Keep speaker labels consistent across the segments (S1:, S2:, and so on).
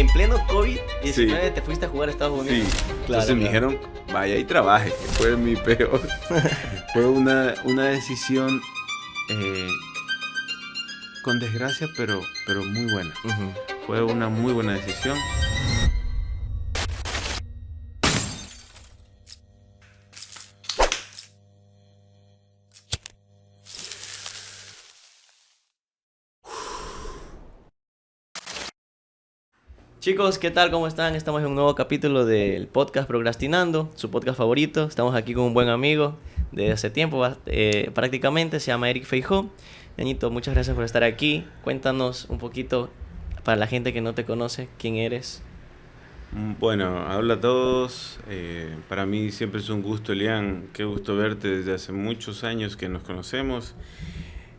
S1: en pleno COVID-19
S2: Sí.
S1: te fuiste a jugar a Estados Unidos.
S2: Sí,
S1: Claro,
S2: entonces me dijeron, vaya y trabaje, que fue mi peor. Fue una decisión con desgracia, pero muy buena.
S1: Ujú.
S2: Fue una muy buena decisión.
S1: Chicos, ¿qué tal? ¿Cómo están? Estamos en un nuevo capítulo del podcast Procrastinando, su podcast favorito. Estamos aquí con un buen amigo de hace tiempo, prácticamente, se llama Eric Feijó. Ñañito, muchas gracias por estar aquí. Cuéntanos un poquito, para la gente que no te conoce, quién eres.
S2: Bueno, habla a todos. Para mí siempre es un gusto, Elian. Qué gusto verte desde hace muchos años que nos conocemos.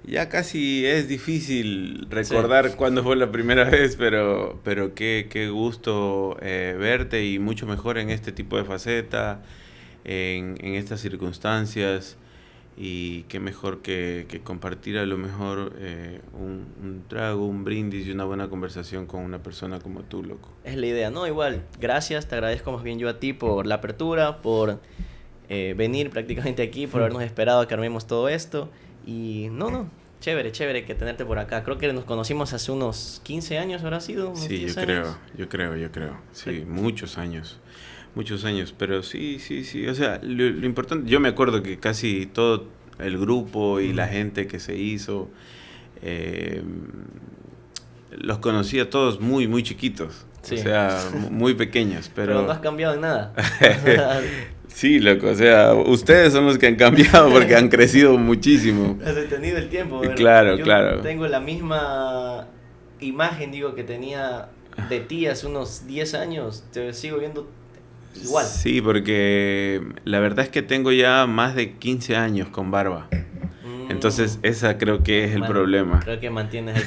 S2: Ya casi es difícil recordar cuándo fue la primera vez, pero qué gusto verte y mucho mejor en este tipo de faceta, en estas circunstancias. Y qué mejor que compartir a lo mejor un trago, un brindis y una buena conversación con una persona como tú, loco.
S1: Es la idea, ¿no? Igual, gracias, te agradezco más bien yo a ti por la apertura, por venir prácticamente aquí, por habernos esperado a que armemos todo esto. Y no, chévere que tenerte por acá. Creo que nos conocimos hace unos 15 años, ¿habrá sido? ¿Unos
S2: Sí,
S1: 10
S2: yo
S1: años?
S2: creo. Sí, muchos años, pero sí, o sea, lo importante, yo me acuerdo que casi todo el grupo y la gente que se hizo, eh, los conocí a todos muy chiquitos,
S1: Sí.
S2: o sea, muy pequeños,
S1: Pero no has cambiado en nada.
S2: Sí, loco, o sea, ustedes son los que han cambiado porque han crecido muchísimo.
S1: Has detenido el tiempo, ¿verdad?
S2: Claro,
S1: Yo
S2: claro.
S1: tengo la misma imagen, digo, que tenía de ti hace unos 10 años. Te sigo viendo igual.
S2: Sí, porque la verdad es que tengo ya más de 15 años con barba. Entonces, esa creo que es el problema.
S1: Creo que mantienes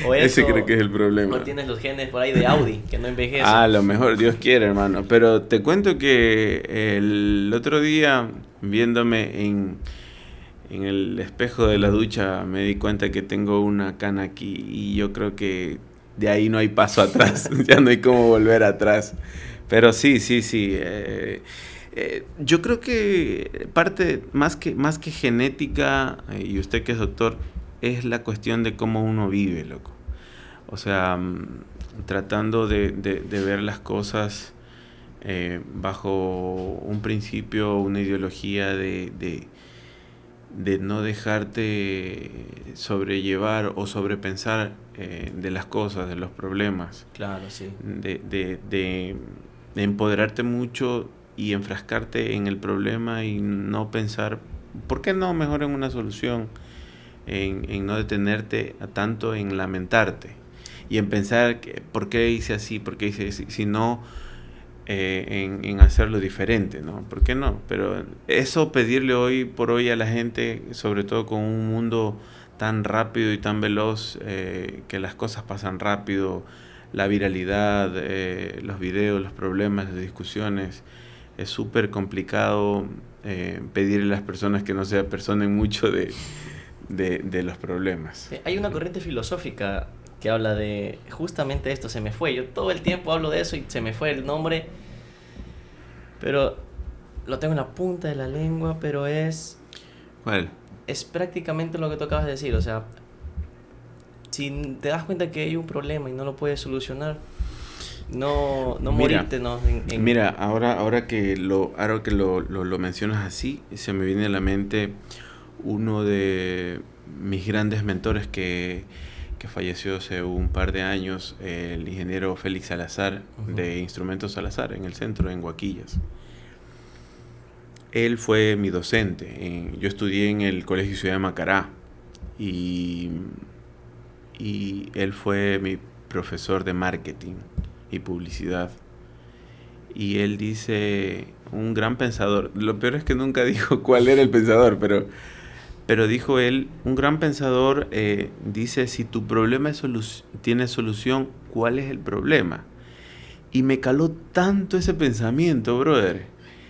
S1: o
S2: Ese
S1: eso,
S2: creo que es el problema.
S1: o tienes los genes por ahí de Audi, que no envejecen.
S2: A lo mejor Dios quiere, hermano. Pero te cuento que el otro día, viéndome en el espejo de la ducha, me di cuenta que tengo una cana aquí y yo creo que de ahí no hay paso atrás. Ya no hay cómo volver atrás. Pero sí. Yo creo que parte, más que genética, y usted que es doctor, es la cuestión de cómo uno vive, loco. O sea, tratando de ver las cosas bajo un principio, una ideología de no dejarte sobrellevar o sobrepensar de las cosas, de los problemas.
S1: Claro, sí.
S2: De empoderarte mucho y enfrascarte en el problema y no pensar, ¿por qué no? Mejor en una solución, en no detenerte tanto en lamentarte y en pensar, ¿por qué hice así? ¿Por qué hice así? Sino en hacerlo diferente, ¿no? ¿Por qué no? Pero eso pedirle hoy por hoy a la gente, sobre todo con un mundo tan rápido y tan veloz, que las cosas pasan rápido, la viralidad, los videos, los problemas, las discusiones, es súper complicado pedirle a las personas que no se apersonen mucho de los problemas.
S1: Hay una corriente filosófica que habla de justamente esto, se me fue. Yo todo el tiempo hablo de eso y se me fue el nombre, pero lo tengo en la punta de la lengua, pero es
S2: ¿Cuál?
S1: prácticamente lo que tú acabas de decir. O sea, si te das cuenta que hay un problema y no lo puedes solucionar, no
S2: Mira,
S1: morirte, ¿no?
S2: Mira, ahora que lo mencionas así, se me viene a la mente uno de mis grandes mentores que falleció hace un par de años, el ingeniero Félix Salazar, de Instrumentos Salazar, en el centro, en Huaquillas. Él fue mi docente. Yo estudié en el Colegio Ciudad de Macará y él fue mi profesor de marketing y publicidad. Y él dice, un gran pensador, lo peor es que nunca dijo cuál era el pensador, pero dijo él, un gran pensador dice, si tu problema tiene solución, ¿cuál es el problema? Y me caló tanto ese pensamiento, brother,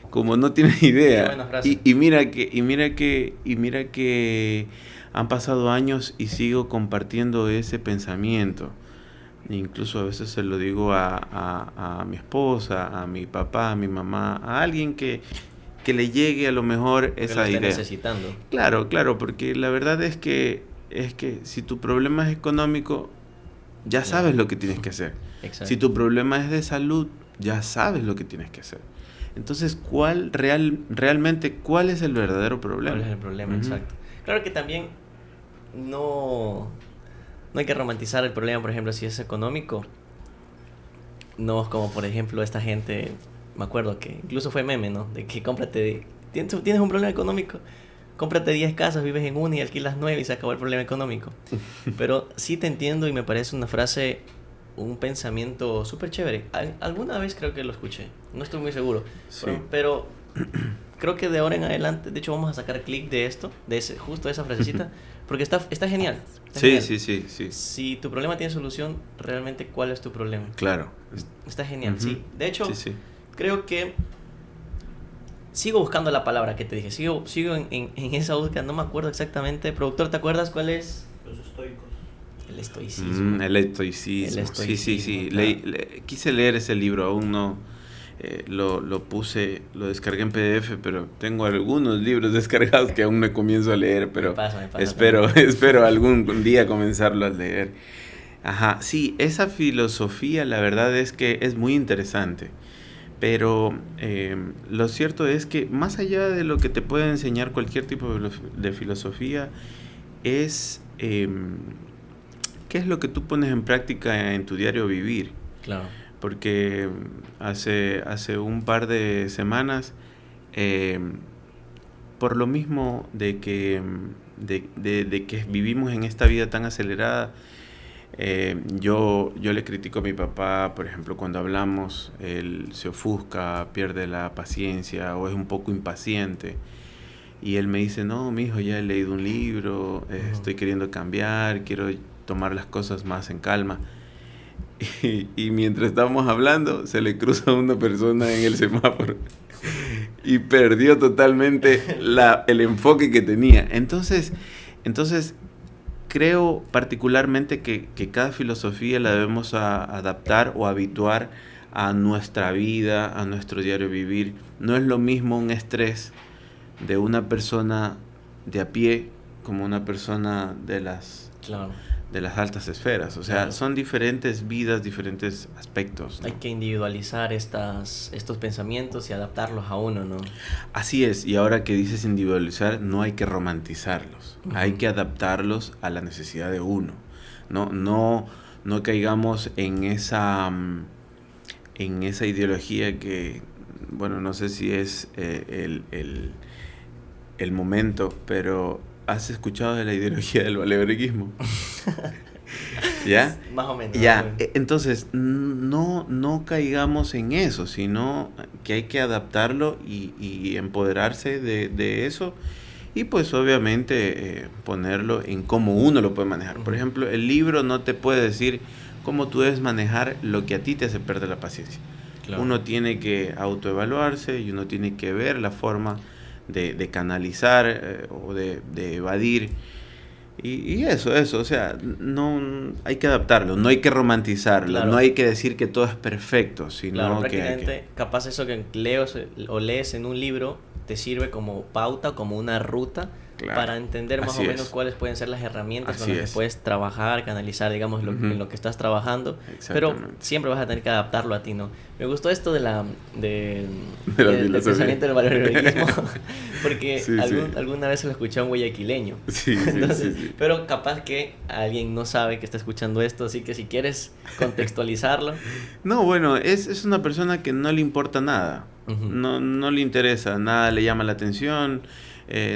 S2: como no tienes idea. Y mira que han pasado años y sigo compartiendo ese pensamiento incluso a veces se lo digo a mi esposa, a mi papá, a mi mamá, a alguien que le llegue a lo mejor
S1: Que lo
S2: esa
S1: esté
S2: idea.
S1: necesitando.
S2: Claro, claro, porque la verdad es que si tu problema es económico, ya
S1: Claro.
S2: sabes lo que tienes que hacer.
S1: Exacto.
S2: Si tu problema es de salud, ya sabes lo que tienes que hacer. Entonces, realmente cuál es el verdadero problema?
S1: ¿Cuál es el problema?
S2: Ujú.
S1: Exacto. Claro que también no hay que romantizar el problema, por ejemplo, si es económico. No es como, por ejemplo, esta gente, me acuerdo que incluso fue meme, ¿no? De que tienes un problema económico, cómprate 10 casas, vives en una y alquilas 9 y se acabó el problema económico. Pero sí te entiendo y me parece una frase, un pensamiento súper chévere. Alguna vez creo que lo escuché, no estoy muy seguro.
S2: Sí.
S1: Pero creo que de ahora en adelante, de hecho vamos a sacar clic de esto, justo de esa frasecita, porque está genial. Está
S2: Sí,
S1: genial.
S2: sí.
S1: Si tu problema tiene solución, realmente, ¿cuál es tu problema?
S2: Claro.
S1: Está genial,
S2: Ujú.
S1: sí. De hecho,
S2: Sí.
S1: creo que sigo buscando la palabra que te dije. Sigo en esa búsqueda. No me acuerdo exactamente. Productor, ¿te acuerdas cuál es?
S3: Los estoicos.
S1: El estoicismo.
S2: El estoicismo.
S1: El estoicismo,
S2: Sí.
S1: claro.
S2: Quise leer ese libro, aún no. Lo descargué en PDF, pero tengo algunos libros descargados que aún no comienzo a leer, pero
S1: Me pasa
S2: espero algún día comenzarlo a leer. Ajá, sí, esa filosofía la verdad es que es muy interesante, pero lo cierto es que más allá de lo que te puede enseñar cualquier tipo de filosofía, es qué es lo que tú pones en práctica en tu diario vivir.
S1: Claro.
S2: Porque hace un par de semanas, por lo mismo de que vivimos en esta vida tan acelerada, yo le critico a mi papá, por ejemplo, cuando hablamos, él se ofusca, pierde la paciencia o es un poco impaciente. Y él me dice, no, mijo, ya he leído un libro, estoy queriendo cambiar, quiero tomar las cosas más en calma. Y mientras estábamos hablando, se le cruza una persona en el semáforo y perdió totalmente el enfoque que tenía. Entonces creo particularmente que cada filosofía la debemos adaptar o habituar a nuestra vida, a nuestro diario vivir. No es lo mismo un estrés de una persona de a pie como una persona de las altas esferas. O sea,
S1: Claro.
S2: son diferentes vidas, diferentes aspectos, ¿no?
S1: Hay que individualizar estos pensamientos y adaptarlos a uno, ¿no?
S2: Así es, y ahora que dices individualizar, no hay que romantizarlos,
S1: Ujú.
S2: hay que adaptarlos a la necesidad de uno. No caigamos en esa ideología que, bueno, no sé si es el momento, pero ¿has escuchado de la ideología del valeverguismo? ¿Ya?
S1: Más o menos.
S2: Ya,
S1: más o menos.
S2: entonces no caigamos en eso, sino que hay que adaptarlo y empoderarse de eso y pues obviamente ponerlo en cómo uno lo puede manejar. Por
S1: Ujú.
S2: ejemplo, el libro no te puede decir cómo tú debes manejar lo que a ti te hace perder la paciencia.
S1: Claro.
S2: Uno tiene que autoevaluarse y uno tiene que ver la forma de canalizar o de evadir. Y eso, o sea, no hay que adaptarlo, no hay que romantizarlo,
S1: Claro.
S2: no hay que decir que todo es perfecto, sino
S1: Claro,
S2: que hay
S1: prácticamente, capaz eso que lees en un libro te sirve como pauta, como una ruta,
S2: Claro,
S1: para entender más
S2: así
S1: o menos
S2: es.
S1: cuáles pueden ser las herramientas
S2: Así
S1: con las
S2: es.
S1: que puedes trabajar, canalizar, digamos,
S2: Ujú.
S1: en lo que estás trabajando. Pero
S2: Exactamente.
S1: siempre vas a tener que adaptarlo a ti, ¿no? Me gustó esto del
S2: De la
S1: del
S2: filosofía.
S1: pensamiento del valeverguismo, porque
S2: Sí, sí.
S1: alguna vez se lo escuché a un guayaquileño.
S2: Sí,
S1: Entonces,
S2: sí.
S1: pero capaz que alguien no sabe que está escuchando esto, así que si quieres contextualizarlo.
S2: No, bueno, es una persona que no le importa nada,
S1: Ujú.
S2: no le interesa, nada le llama la atención,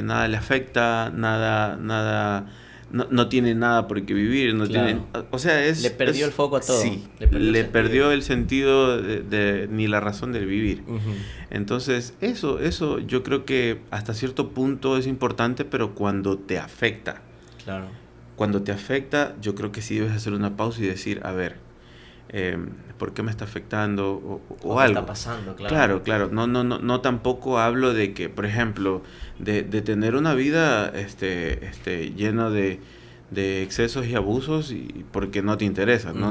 S2: nada le afecta, nada, no tiene nada por qué vivir, no
S1: Claro.
S2: tiene, o sea,
S1: Le perdió el foco a todo.
S2: Sí,
S1: Le perdió el sentido.
S2: el sentido ni la razón de vivir.
S1: Ujú.
S2: Entonces, eso yo creo que hasta cierto punto es importante, pero cuando te afecta.
S1: Claro.
S2: Cuando te afecta, yo creo que sí debes hacer una pausa y decir, a ver, ¿por qué me está afectando? O
S1: qué
S2: algo.
S1: está pasando, claro.
S2: Claro. No tampoco hablo de que, por ejemplo, de tener una vida llena de de excesos y abusos y porque no te interesa. No.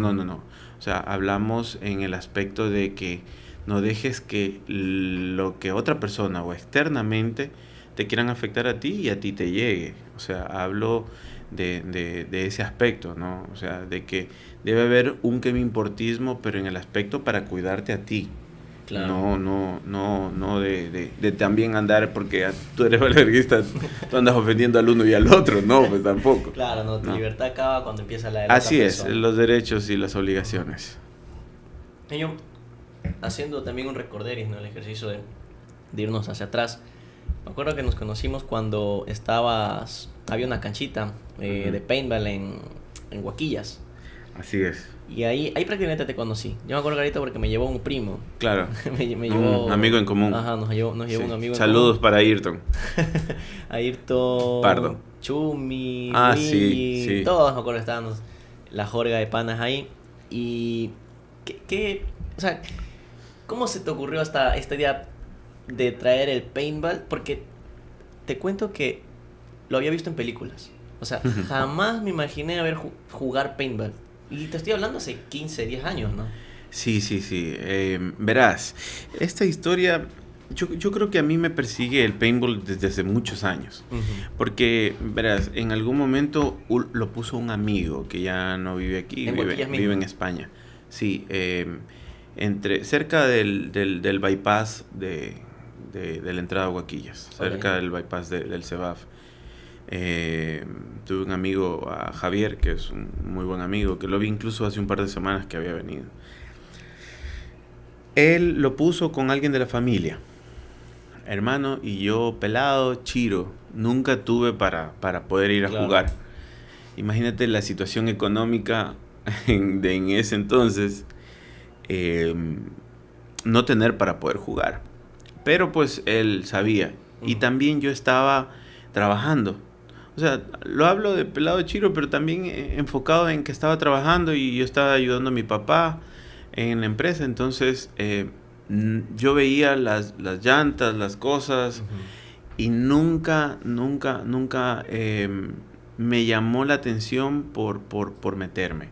S2: O sea, hablamos en el aspecto de que no dejes que lo que otra persona o externamente te quieran afectar a ti y a ti te llegue. O sea, hablo de ese aspecto, ¿no? O sea, de que debe haber un que me importismo, pero en el aspecto para cuidarte a ti.
S1: Claro.
S2: No de también andar porque tú eres alberguista, tú andas ofendiendo al uno y al otro, no, pues tampoco.
S1: Claro, no, tu
S2: No.
S1: libertad acaba cuando empieza la de la
S2: Así
S1: otra
S2: es,
S1: persona.
S2: los derechos y las obligaciones.
S1: Y yo, haciendo también un recorderis, ¿no? El ejercicio de irnos hacia atrás. Me acuerdo que nos conocimos cuando había una canchita de paintball en Huaquillas.
S2: Así es.
S1: Y ahí prácticamente te conocí. Yo me acuerdo clarito porque me llevó un primo.
S2: Claro.
S1: me llevó...
S2: Un amigo en común.
S1: Ajá, nos llevó
S2: Sí.
S1: un amigo
S2: Saludos
S1: en común.
S2: para Ayrton.
S1: Ayrton,
S2: Pardo.
S1: Chumi,
S2: Ah,
S1: Luigi,
S2: sí.
S1: todos me acuerdo que estábamos la jorga de panas ahí. Y o sea, ¿cómo se te ocurrió esta idea de traer el paintball? Porque te cuento que lo había visto en películas. O sea, jamás me imaginé jugar paintball. Y te estoy hablando hace 15, 10 años, ¿no?
S2: Sí. Verás, esta historia, yo creo que a mí me persigue el paintball desde hace muchos años. Porque, verás, en algún momento lo puso un amigo que ya no vive aquí, vive en España. Sí, cerca del bypass de la entrada a Huaquillas, cerca del bypass del CEBAF. Tuve un amigo, a Javier, que es un muy buen amigo, que lo vi incluso hace un par de semanas que había venido. Él lo puso con alguien de la familia, hermano, y yo, pelado, chiro, nunca tuve para poder ir a jugar. Imagínate la situación económica en ese entonces, no tener para poder jugar. Pero pues él sabía, y también yo estaba trabajando. O sea, lo hablo de pelado chiro, pero también enfocado en que estaba trabajando y yo estaba ayudando a mi papá en la empresa. Entonces, yo veía las llantas, las cosas, y nunca me llamó la atención por meterme.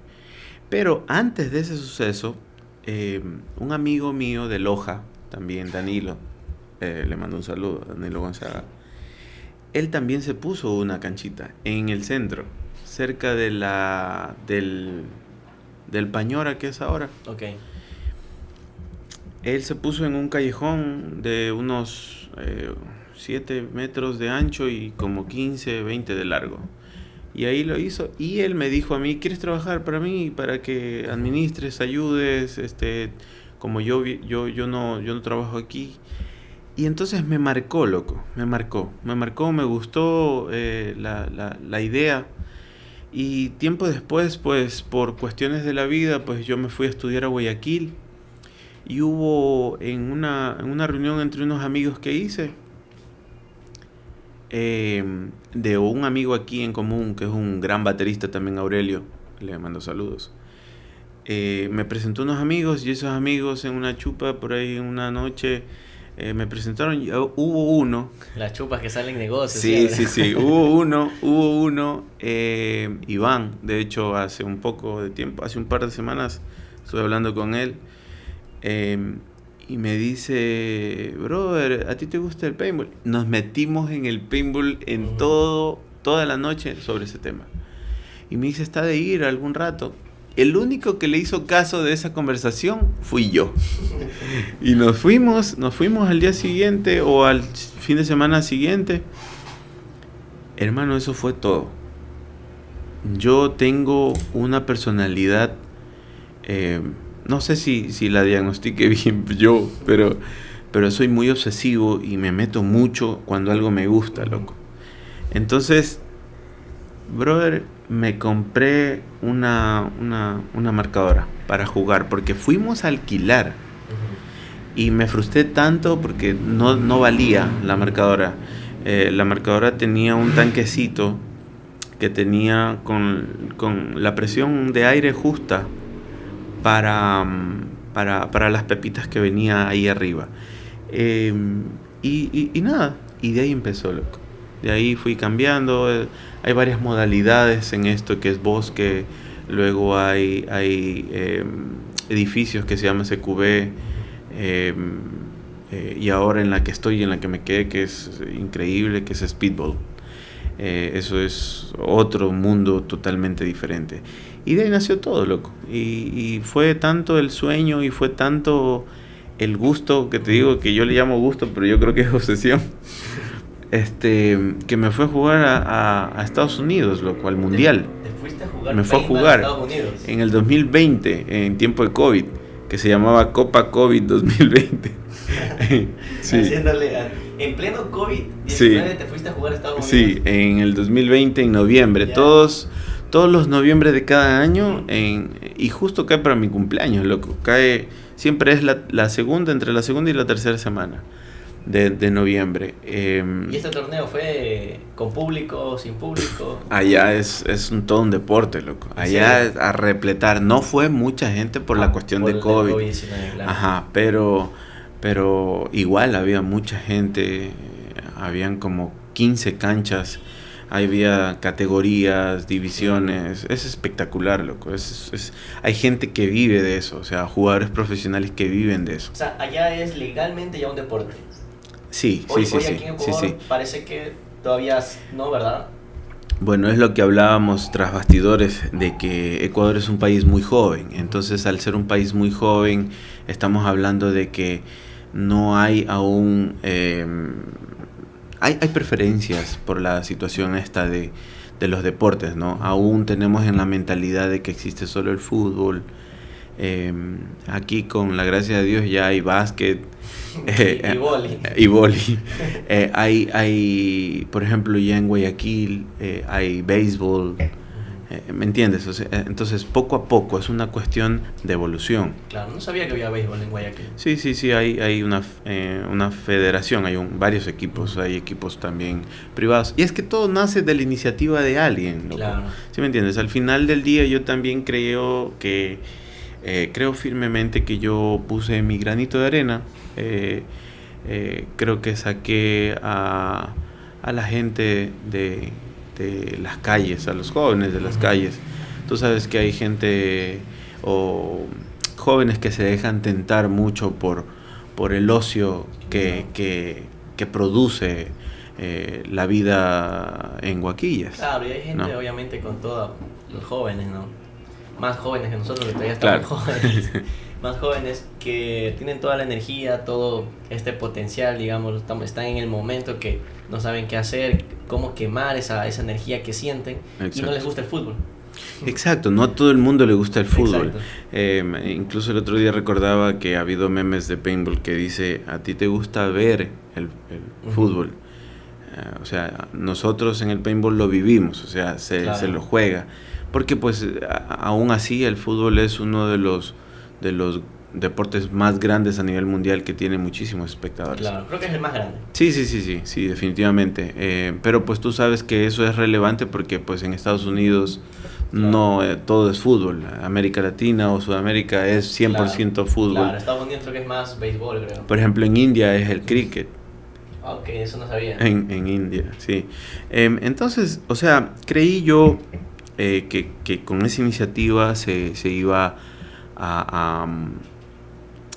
S2: Pero antes de ese suceso, un amigo mío de Loja, también Danilo, le mando un saludo, Danilo Gonzaga. Él también se puso una canchita en el centro, cerca del Pañora, que es ahora.
S1: Ok.
S2: Él se puso en un callejón de unos 7 metros de ancho y como 15, 20 de largo. Y ahí lo hizo. Y él me dijo a mí, ¿quieres trabajar para mí? Para que administres, ayudes, como yo no trabajo aquí. Y entonces me marcó, loco, me gustó la idea. Y tiempo después, pues por cuestiones de la vida, pues yo me fui a estudiar a Guayaquil. Y hubo en una reunión entre unos amigos que hice, de un amigo aquí en común, que es un gran baterista también, Aurelio, le mando saludos. Me presentó unos amigos y esos amigos en una chupa por ahí en una noche... me presentaron, hubo uno.
S1: Las chupas que salen negocios.
S2: Sí. Hubo uno, Iván, de hecho, hace un poco de tiempo, hace un par de semanas, estuve hablando con él. Y me dice, brother, ¿a ti te gusta el paintball? Nos metimos en el paintball en toda la noche sobre ese tema. Y me dice, ¿está de ir algún rato? El único que le hizo caso de esa conversación fui yo. Y nos fuimos al día siguiente o al fin de semana siguiente. Hermano, eso fue todo. Yo tengo una personalidad, no sé si la diagnostique bien yo, pero soy muy obsesivo y me meto mucho cuando algo me gusta, loco. Entonces, brother, me compré una marcadora para jugar, porque fuimos a alquilar. Y me frustré tanto porque no valía la marcadora. La marcadora tenía un tanquecito que tenía con la presión de aire justa para las pepitas que venía ahí arriba. Y nada, y de ahí empezó, loco. De ahí fui cambiando. Hay varias modalidades en esto, que es bosque. Luego hay edificios que se llama CQB. Y ahora en la que estoy, en la que me quedé, que es increíble, que es Speedball. Eso es otro mundo totalmente diferente. Y de ahí nació todo, loco. Y fue tanto el sueño y fue tanto el gusto, que te digo que yo le llamo gusto, pero yo creo que es obsesión. Que me fue a jugar a Estados Unidos, loco, al Mundial.
S1: ¿Te fuiste a jugar?
S2: Me fue a jugar en el 2020, en tiempo de COVID, que se llamaba Copa COVID 2020.
S1: Sí. En pleno COVID-19
S2: sí.
S1: Te fuiste a jugar a Estados Unidos.
S2: Sí, en el 2020, en noviembre. Yeah. Todos los noviembre de cada año, y justo cae para mi cumpleaños, loco. Siempre es la segunda, entre la segunda y la tercera semana de noviembre.
S1: ¿Y este torneo fue con público, sin público?
S2: Allá es todo un deporte, loco. Allá es a repletar. No fue mucha gente por la cuestión de COVID.
S1: Claro.
S2: Ajá, pero igual había mucha gente. Habían como 15 canchas. Había categorías, divisiones. Es espectacular, loco. Hay gente que vive de eso. O sea, jugadores profesionales que viven de eso.
S1: O sea, allá es legalmente ya un deporte.
S2: Sí,
S1: hoy
S2: sí.
S1: Aquí en Ecuador parece que todavía no, ¿verdad?
S2: Bueno, es lo que hablábamos tras bastidores, de que Ecuador es un país muy joven. Entonces, al ser un país muy joven, estamos hablando de que no hay aún... Hay preferencias por la situación esta de los deportes, ¿no? Aún tenemos en la mentalidad de que existe solo el fútbol. Aquí, con la gracia de Dios, ya hay básquet
S1: y
S2: vóley. Hay, por ejemplo, ya en Guayaquil hay béisbol. ¿Me entiendes? O sea, entonces, poco a poco es una cuestión de evolución.
S1: Claro, no sabía que había béisbol en Guayaquil.
S2: Sí, hay una federación, hay varios equipos, hay equipos también privados. Y es que todo nace de la iniciativa de alguien, ¿no?
S1: Claro.
S2: ¿Sí me entiendes? Al final del día yo también creo firmemente que yo puse mi granito de arena. Creo que saqué a la gente de las calles, a los jóvenes de las calles. Tú sabes que hay gente o jóvenes que se dejan tentar mucho por el ocio que produce la vida en Guaquillas.
S1: Claro, y hay gente, ¿no? Obviamente con todos los jóvenes, ¿no? Más jóvenes que nosotros, que todavía
S2: claro.
S1: estamos jóvenes. Más jóvenes que tienen toda la energía, todo este potencial, digamos, están en el momento que no saben qué hacer, cómo quemar esa energía que sienten. Exacto. Y no les gusta el fútbol.
S2: Exacto, no a todo el mundo le gusta el fútbol. Incluso el otro día recordaba que ha habido memes de paintball que dice: a ti te gusta ver el fútbol. O sea, nosotros en el paintball lo vivimos, o sea, se lo juega. Porque pues aún así el fútbol es uno de los deportes más grandes a nivel mundial, que tiene muchísimos espectadores.
S1: Claro, creo que es el más grande.
S2: Sí, definitivamente. Pero pues tú sabes que eso es relevante porque pues en Estados Unidos no todo es fútbol. América Latina o Sudamérica es 100% fútbol.
S1: Claro, Estados Unidos creo que es más béisbol, creo.
S2: Por ejemplo, en India es el cricket.
S1: Ok, eso no sabía.
S2: En India, sí. Entonces, o sea, creí yo que con esa iniciativa se iba a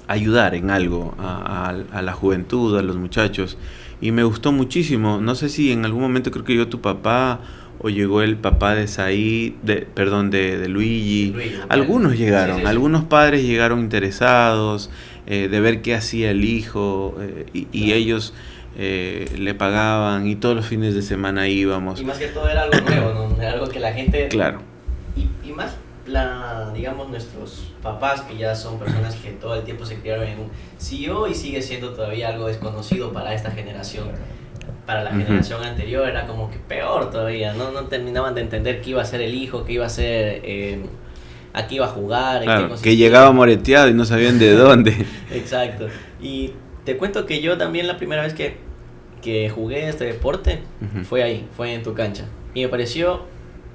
S2: ayudar en algo a la juventud, a los muchachos, y me gustó muchísimo. No sé si en algún momento, creo que llegó tu papá o llegó el papá de Said, de Luigi. Algunos llegaron, sí. Algunos padres llegaron interesados de ver qué hacía el hijo, y ellos le pagaban, y todos los fines de semana íbamos.
S1: Y más que todo era algo nuevo, ¿no? Era algo que la gente...
S2: Claro.
S1: Y más, digamos, nuestros papás, que ya son personas que todo el tiempo se criaron en siguió y sigue siendo todavía algo desconocido para esta generación. Para la generación anterior era como que peor todavía, no terminaban de entender qué iba a ser el hijo, qué iba a ser, a qué iba a jugar.
S2: Claro, que llegaba moreteado y no sabían de dónde.
S1: Exacto. Y te cuento que yo también la primera vez que jugué este deporte fue ahí, fue en tu cancha. Y me pareció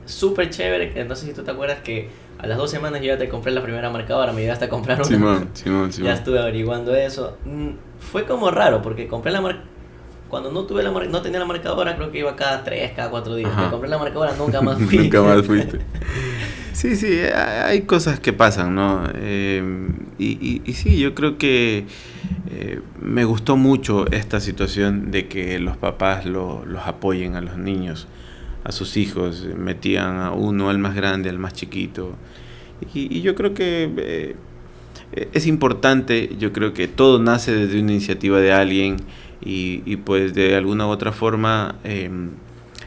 S1: súper chévere, que no sé si tú te acuerdas que a las 2 semanas yo ya te compré la primera marcadora, me llegaste a comprar una.
S2: Simón.
S1: Ya estuve averiguando eso. Fue como raro, porque compré Cuando no no tenía la marcadora, creo que iba cada 3, cada 4 días.
S2: Ajá.
S1: Me compré la marcadora, nunca más fui.
S2: Nunca más fuiste. Sí, sí, hay cosas que pasan, ¿no? Y sí, yo creo que me gustó mucho esta situación de que los papás los apoyen a los niños, a sus hijos, metían a uno, al más grande, al más chiquito. Y yo creo que es importante, yo creo que todo nace desde una iniciativa de alguien y pues de alguna u otra forma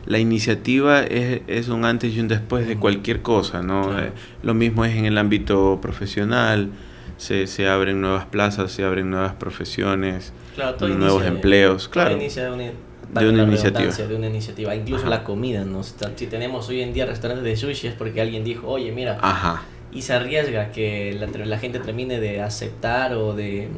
S2: la iniciativa es un antes y un después de cualquier cosa, ¿no?
S1: Claro.
S2: Lo mismo es en el ámbito profesional, se abren nuevas plazas, se abren nuevas profesiones,
S1: Claro, todo
S2: nuevos
S1: inicia,
S2: empleos, claro.
S1: Todo inicia de
S2: De una
S1: la
S2: iniciativa.
S1: redundancia, de una iniciativa. Incluso
S2: Ajá.
S1: la comida, ¿no? Si tenemos hoy en día restaurantes de sushi es porque alguien dijo, oye, mira,
S2: Ajá.
S1: y se arriesga que la gente termine de aceptar o de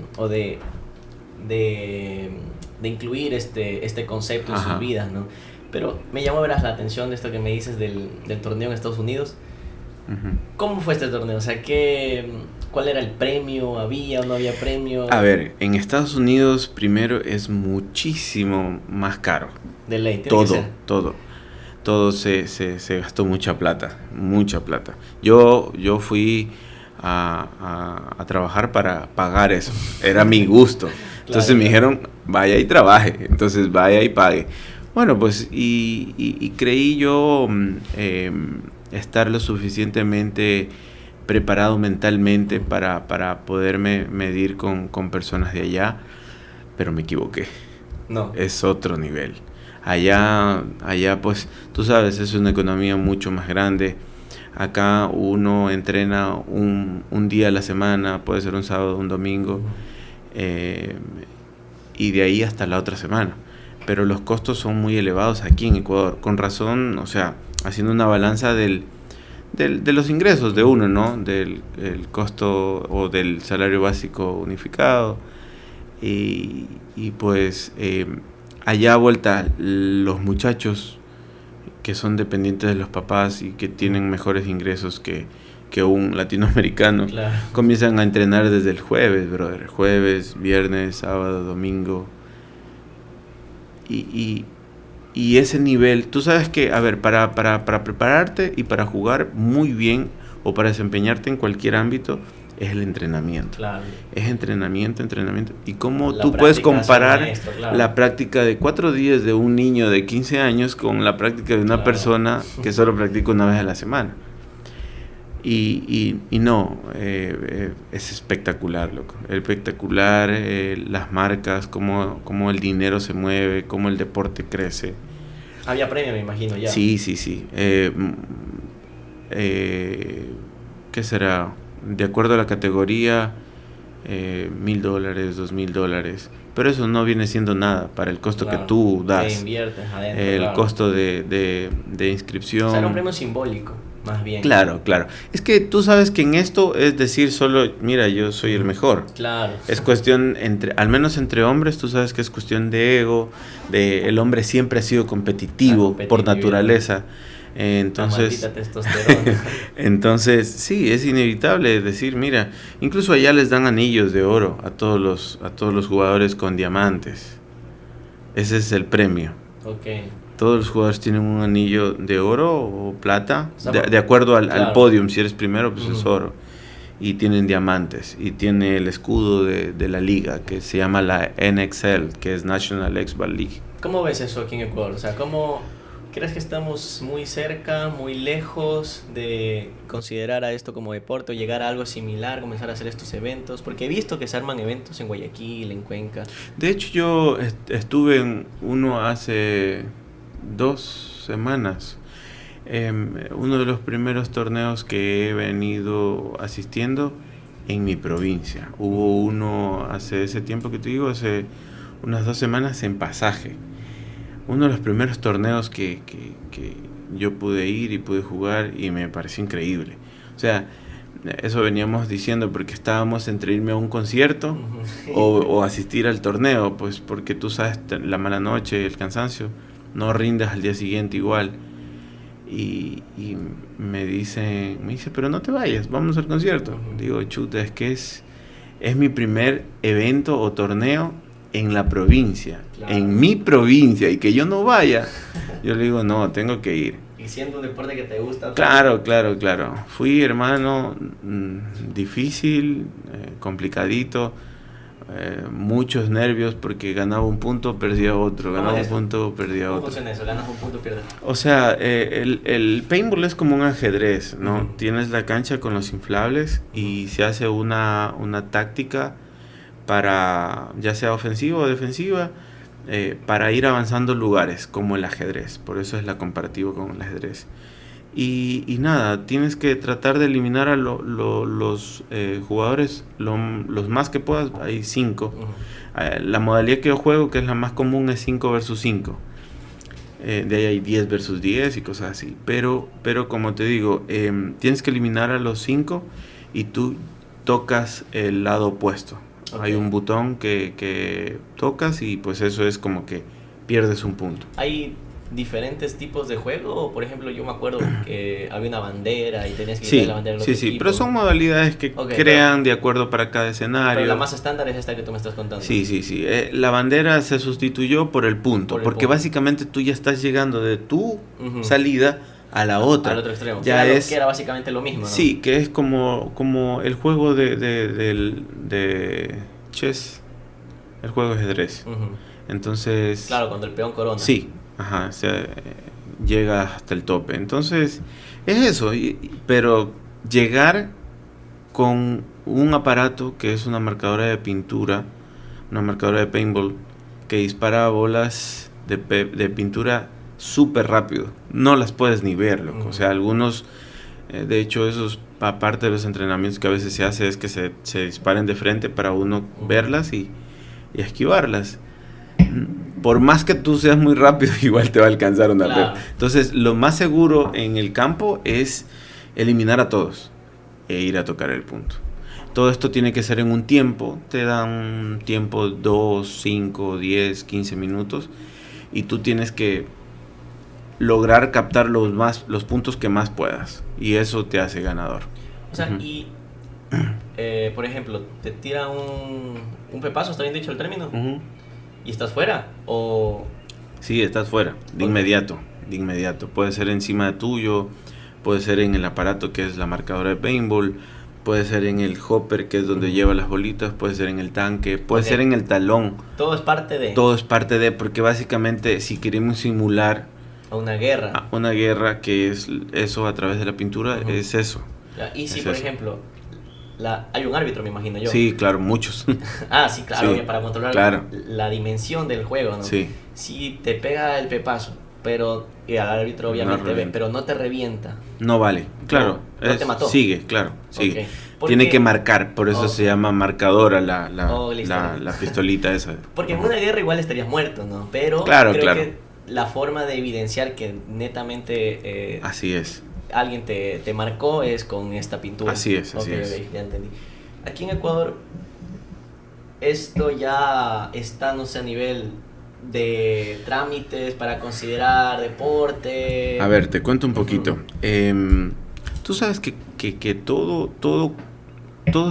S1: incluir este concepto en
S2: Ajá.
S1: sus vidas, ¿no? Pero me llamó verás la atención de esto que me dices del torneo en Estados Unidos.
S2: Ujú.
S1: ¿Cómo fue este torneo? O sea, ¿cuál era el premio? ¿Había o no había premio?
S2: A ver, en Estados Unidos primero es muchísimo más caro.
S1: De ley, tiene que ser.
S2: Todo se gastó mucha plata. Yo fui a trabajar para pagar eso. Era mi gusto. Entonces
S1: Claro,
S2: me
S1: claro.
S2: dijeron, vaya y trabaje. Entonces vaya y pague. Bueno, pues y creí yo estar lo suficientemente preparado mentalmente para poderme medir con personas de allá, pero me equivoqué.
S1: No.
S2: Es otro nivel. Allá pues, tú sabes, es una economía mucho más grande. Acá uno entrena un día a la semana, puede ser un sábado, un domingo, y de ahí hasta la otra semana. Pero los costos son muy elevados aquí en Ecuador. Con razón, o sea, haciendo una balanza de los ingresos de uno, ¿no? Del el costo o del salario básico unificado. Y pues allá a vuelta los muchachos que son dependientes de los papás y que tienen mejores ingresos que un latinoamericano,
S1: Claro.
S2: comienzan a entrenar desde el jueves, brother. Jueves, viernes, sábado, domingo. Y ese nivel, tú sabes que, a ver, para prepararte y para jugar muy bien o para desempeñarte en cualquier ámbito, es el entrenamiento.
S1: Claro.
S2: Es entrenamiento. Y cómo
S1: La
S2: tú puedes
S1: práctica hace al
S2: comparar
S1: maestro, claro.
S2: la práctica de 4 días de un niño de 15 años con la práctica de una
S1: Claro.
S2: persona que solo practica una vez a la semana. Y no, es espectacular, loco. Espectacular, las marcas, cómo el dinero se mueve, cómo el deporte crece.
S1: Había premio, me imagino, ya.
S2: Sí. ¿Qué será? De acuerdo a la categoría, $1,000, $2,000. Pero eso no viene siendo nada para el costo
S1: Claro.
S2: que tú
S1: Que
S2: das.
S1: inviertes adentro,
S2: El
S1: claro.
S2: costo de inscripción.
S1: O sea, era un premio simbólico, más bien.
S2: Claro. Es que tú sabes que en esto es decir solo, mira, yo soy el mejor.
S1: Claro.
S2: Es cuestión, al menos entre hombres, tú sabes que es cuestión de ego, el hombre siempre ha sido competitivo por
S1: competitividad.
S2: naturaleza.
S1: La
S2: Entonces,
S1: maldita testosterona.
S2: entonces, sí, es inevitable decir, mira, incluso allá les dan anillos de oro a todos los jugadores con diamantes. Ese es el premio.
S1: Ok.
S2: Todos los jugadores tienen un anillo de oro o plata,
S1: O sea,
S2: de acuerdo al
S1: claro.
S2: podium. Si eres primero, pues es
S1: Ujú.
S2: oro. Y tienen diamantes. Y tiene el escudo de la liga, que se llama la NXL, que es National X-Ball League.
S1: ¿Cómo ves eso aquí en Ecuador? O sea, ¿cómo crees que estamos muy cerca, muy lejos de considerar a esto como deporte o llegar a algo similar, comenzar a hacer estos eventos? Porque he visto que se arman eventos en Guayaquil, en Cuenca.
S2: De hecho, yo estuve en uno hace 2 semanas. Uno de los primeros torneos que he venido asistiendo en mi provincia. Hubo uno hace ese tiempo que te digo, hace unas 2 semanas en Pasaje. Uno de los primeros torneos que yo pude ir y pude jugar y me pareció increíble. O sea, eso veníamos diciendo porque estábamos entre irme a un concierto o asistir al torneo, pues porque tú sabes, la mala noche, el cansancio, no rindas al día siguiente igual. Y me dice, pero no te vayas, vamos al concierto. Digo, chuta, es que es mi primer evento o torneo en la provincia,
S1: Claro.
S2: en mi provincia, y que yo no vaya, yo le digo, no, tengo que ir.
S1: Y siendo un deporte que te gusta.
S2: Claro. Fui, hermano, difícil, complicadito, muchos nervios porque ganaba un punto, perdía otro, ganaba un punto, perdía
S1: ¿Cómo
S2: otro.
S1: funciona eso? Ganas un punto, pierdes.
S2: O sea, el paintball es como un ajedrez, ¿no?
S1: Ujú.
S2: Tienes la cancha con los inflables y se hace una táctica para, ya sea ofensiva o defensiva, para ir avanzando lugares, como el ajedrez. Por eso es la comparativa con el ajedrez. Y nada, tienes que tratar de eliminar a los jugadores los más que puedas. Hay 5.
S1: Ujú.
S2: La modalidad que yo juego, que es la más común, es 5 versus 5. De ahí hay 10 versus 10 y cosas así. Pero como te digo, tienes que eliminar a los 5 y tú tocas el lado opuesto.
S1: Okay.
S2: Hay un botón que tocas y pues eso es como que pierdes un punto.
S1: ¿Hay diferentes tipos de juego? O, por ejemplo, yo me acuerdo que había una bandera y tenías que
S2: Sí,
S1: quitar la bandera del otro
S2: sí,
S1: equipo.
S2: pero son modalidades que crean de acuerdo para cada escenario.
S1: Pero la más estándar es esta que tú me estás contando.
S2: Sí. La bandera se sustituyó por el punto, porque básicamente tú ya estás llegando de tu salida a la otra.
S1: Al otro extremo.
S2: Ya
S1: que era básicamente lo mismo, ¿no?
S2: Sí, que es como el juego de chess, el juego de ajedrez. Entonces...
S1: Claro, cuando el peón corona.
S2: Sí, llega hasta el tope. Entonces, es eso, pero llegar con un aparato que es una marcadora de pintura, una marcadora de paintball, que dispara bolas de pintura súper rápido. No las puedes ni ver, loco. O sea, algunos, de hecho, esos, aparte de los entrenamientos que a veces se hace, es que se disparen de frente para uno verlas y esquivarlas. Por más que tú seas muy rápido, igual te va a alcanzar una
S1: Claro.
S2: Entonces, lo más seguro en el campo es eliminar a todos e ir a tocar el punto. Todo esto tiene que ser en un tiempo. Te dan un tiempo 2, 5, 10, 15 minutos. Y tú tienes que lograr captar los puntos que más puedas. Y eso te hace ganador.
S1: O sea, y... por ejemplo, te tira un pepazo, ¿está bien dicho el término? ¿Y estás fuera? ¿O...?
S2: Sí, estás fuera, de inmediato. Puede ser encima de tuyo, puede ser en el aparato que es la marcadora de paintball, puede ser en el hopper que es donde lleva las bolitas, puede ser en el tanque, puede ser en el talón.
S1: Todo es parte de...
S2: Todo es parte de, porque básicamente si queremos simular...
S1: Una guerra.
S2: Una guerra, que es eso a través de la pintura, es eso.
S1: Y si, por ejemplo... hay un árbitro, me imagino yo.
S2: Sí, claro, muchos.
S1: Sí, claro, para controlar la dimensión del juego, ¿no?
S2: Sí.
S1: Si te pega el pepazo, pero al árbitro obviamente ve, pero no te revienta.
S2: No vale, claro.
S1: No te mató.
S2: Sigue, claro, sigue.
S1: Okay.
S2: Tiene que marcar, por eso se llama marcadora la pistolita esa.
S1: Porque en una guerra igual estarías muerto, ¿no? Pero
S2: creo
S1: que la forma de evidenciar que netamente...
S2: así es.
S1: Alguien te marcó es con esta pintura.
S2: Así es.
S1: Ya entendí. Aquí en Ecuador, esto ya está, no sé, a nivel de trámites para considerar deporte.
S2: A ver, te cuento un poquito. Tú sabes que todo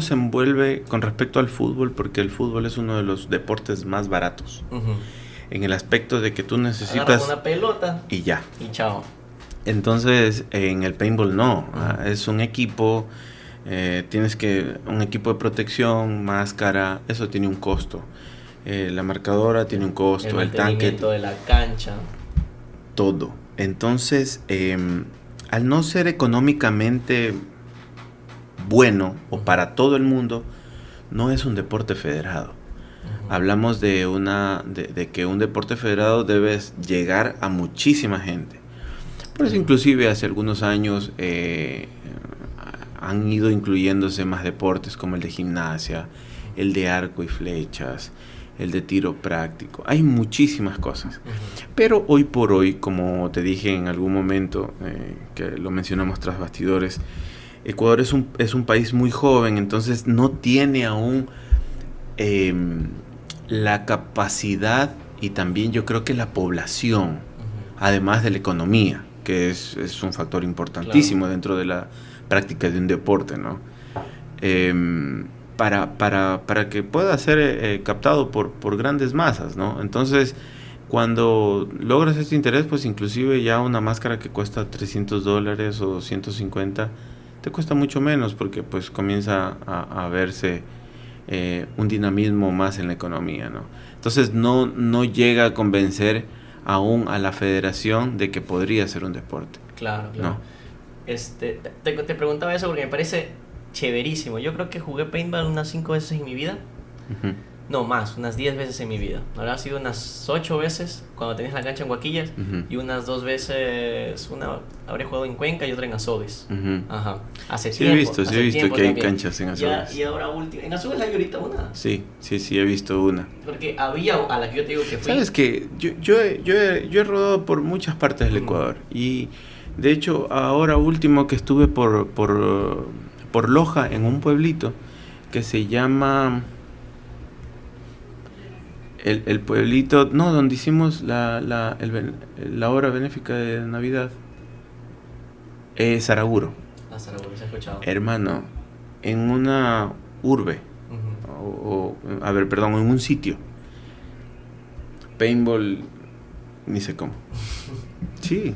S2: se envuelve con respecto al fútbol, porque el fútbol es uno de los deportes más baratos. En el aspecto de que tú necesitas...
S1: Agarras una pelota
S2: y ya.
S1: Y chao.
S2: Entonces, en el paintball no, es un equipo, un equipo de protección, máscara, eso tiene un costo. La marcadora tiene un costo, el tanque,
S1: de la cancha,
S2: todo. Entonces, al no ser económicamente bueno o para todo el mundo, no es un deporte federado. Hablamos de que un deporte federado debe llegar a muchísima gente. Por eso inclusive hace algunos años han ido incluyéndose más deportes como el de gimnasia, el de arco y flechas, el de tiro práctico. Hay muchísimas cosas. Pero hoy por hoy, como te dije en algún momento, que lo mencionamos tras bastidores, Ecuador es un país muy joven, entonces no tiene aún la capacidad y también yo creo que la población, además de la economía, que es un factor importantísimo dentro de la práctica de un deporte, ¿no? para que pueda ser captado por grandes masas, ¿no? Entonces, cuando logras este interés, pues inclusive ya una máscara que cuesta $300 o 250 te cuesta mucho menos, porque pues comienza a verse un dinamismo más en la economía, ¿no? Entonces no llega a convencer aún a la federación de que podría ser un deporte.
S1: Claro.
S2: ¿No?
S1: Te preguntaba eso porque me parece chéverísimo. Yo creo que jugué paintball unas 5 veces en mi vida.
S2: Uh-huh.
S1: No, más, unas 10 veces en mi vida. Habrá sido unas 8 veces cuando tenías la cancha en Guaquillas.
S2: Uh-huh.
S1: Y unas 2 veces, una habré jugado en Cuenca y otra en Azogues.
S2: Uh-huh.
S1: Hace
S2: Sí,
S1: tiempo.
S2: he visto que hay
S1: también.
S2: canchas en Azogues.
S1: Y ahora último. ¿En Azogues hay ahorita una?
S2: Sí, he visto una.
S1: Porque había a la que yo te digo que fui.
S2: Sabes que yo he rodado por muchas partes del Ecuador, y de hecho ahora último que estuve por Loja, en un pueblito que se llama el pueblito, no, donde hicimos la obra benéfica de Navidad, Saraguro.
S1: Saraguro, se ha escuchado.
S2: Hermano, en una urbe, en un sitio, paintball, ni sé cómo. Sí,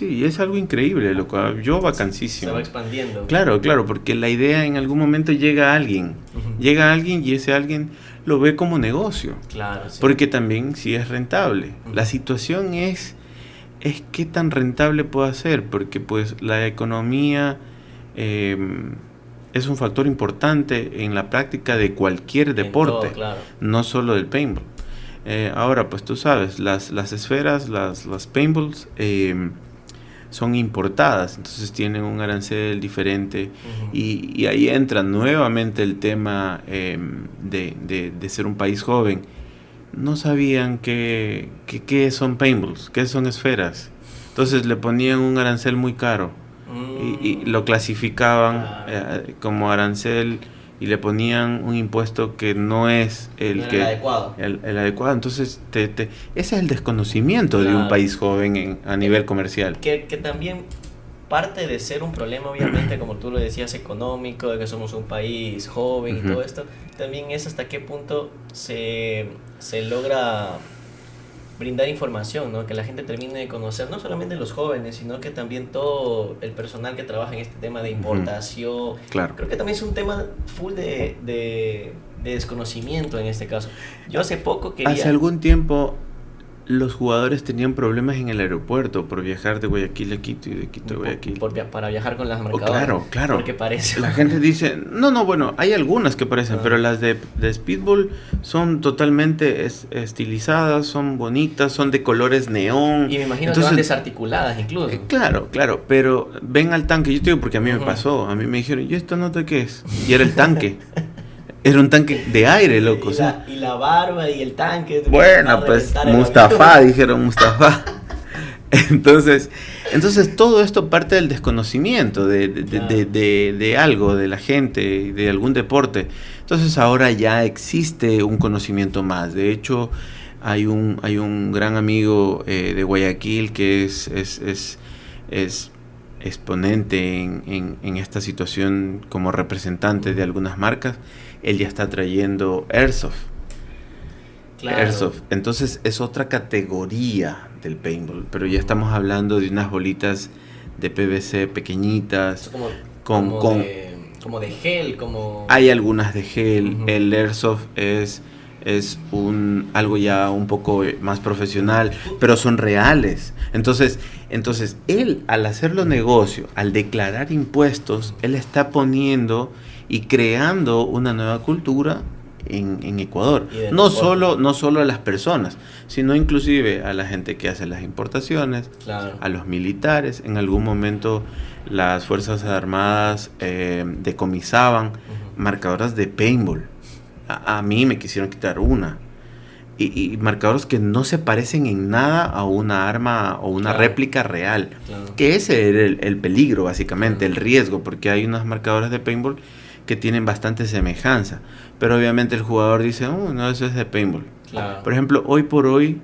S2: y es algo increíble, loco. Yo vacancísimo.
S1: Se va expandiendo.
S2: Claro, porque la idea en algún momento llega a alguien. Llega a alguien y ese alguien lo ve como negocio.
S1: Claro, sí.
S2: Porque también sí es rentable. La situación es qué tan rentable puede ser, porque pues la economía es un factor importante en la práctica de cualquier deporte,
S1: todo, claro.
S2: No solo del paintball. Ahora, pues tú sabes, las esferas, las paintballs son importadas, entonces tienen un arancel diferente. Y ahí entra nuevamente el tema de ser un país joven. No sabían qué son paintballs, qué son esferas. Entonces le ponían un arancel muy caro y lo clasificaban como arancel, y le ponían un impuesto que no es el
S1: adecuado.
S2: El adecuado. Entonces ese es el desconocimiento de un país joven a nivel comercial.
S1: Que también parte de ser un problema, obviamente, como tú lo decías, económico, de que somos un país joven y todo esto, también es hasta qué punto se logra brindar información, ¿no? Que la gente termine de conocer, no solamente los jóvenes, sino que también todo el personal que trabaja en este tema de importación.
S2: Claro.
S1: Creo que también es un tema full de desconocimiento en este caso. Yo hace poco quería...
S2: Hace algún tiempo los jugadores tenían problemas en el aeropuerto por viajar de Guayaquil a Quito y de Quito a Guayaquil.
S1: Para viajar con las marcadoras.
S2: Claro.
S1: Porque parece...
S2: La gente dice, bueno, hay algunas que parecen, pero las de speedball son totalmente estilizadas, son bonitas, son de colores neón.
S1: Y me imagino que van desarticuladas incluso.
S2: Claro, pero ven al tanque. Yo te digo porque a mí me pasó, a mí me dijeron, ¿y esta nota qué es? Y era el tanque. Era un tanque de aire, loco.
S1: Y la barba y el tanque.
S2: Bueno, pues Mustafa, dijeron Mustafa. Entonces todo esto parte del desconocimiento de algo, de la gente, de algún deporte. Entonces ahora ya existe un conocimiento más. De hecho, hay un gran amigo de Guayaquil que es exponente en esta situación como representante de algunas marcas. Él ya está trayendo Airsoft.
S1: Claro.
S2: Airsoft. Entonces es otra categoría del paintball, pero ya estamos hablando de unas bolitas de PVC pequeñitas,
S1: como de gel, como...
S2: Hay algunas de gel. El Airsoft es algo ya un poco más profesional, pero son reales. Entonces él, al hacerlo negocio, al declarar impuestos, él está poniendo y creando una nueva cultura en Ecuador. No solo a las personas, sino inclusive a la gente que hace las importaciones,
S1: claro,
S2: a los militares. En algún momento las Fuerzas Armadas decomisaban marcadoras de paintball. A mí me quisieron quitar una. Y marcadores que no se parecen en nada a una arma o una réplica real. Claro. Que ese era el peligro, básicamente, el riesgo, porque hay unas marcadoras de paintball que tienen bastante semejanza. Pero obviamente el jugador dice, no, eso es de paintball.
S1: Claro.
S2: Por ejemplo, hoy por hoy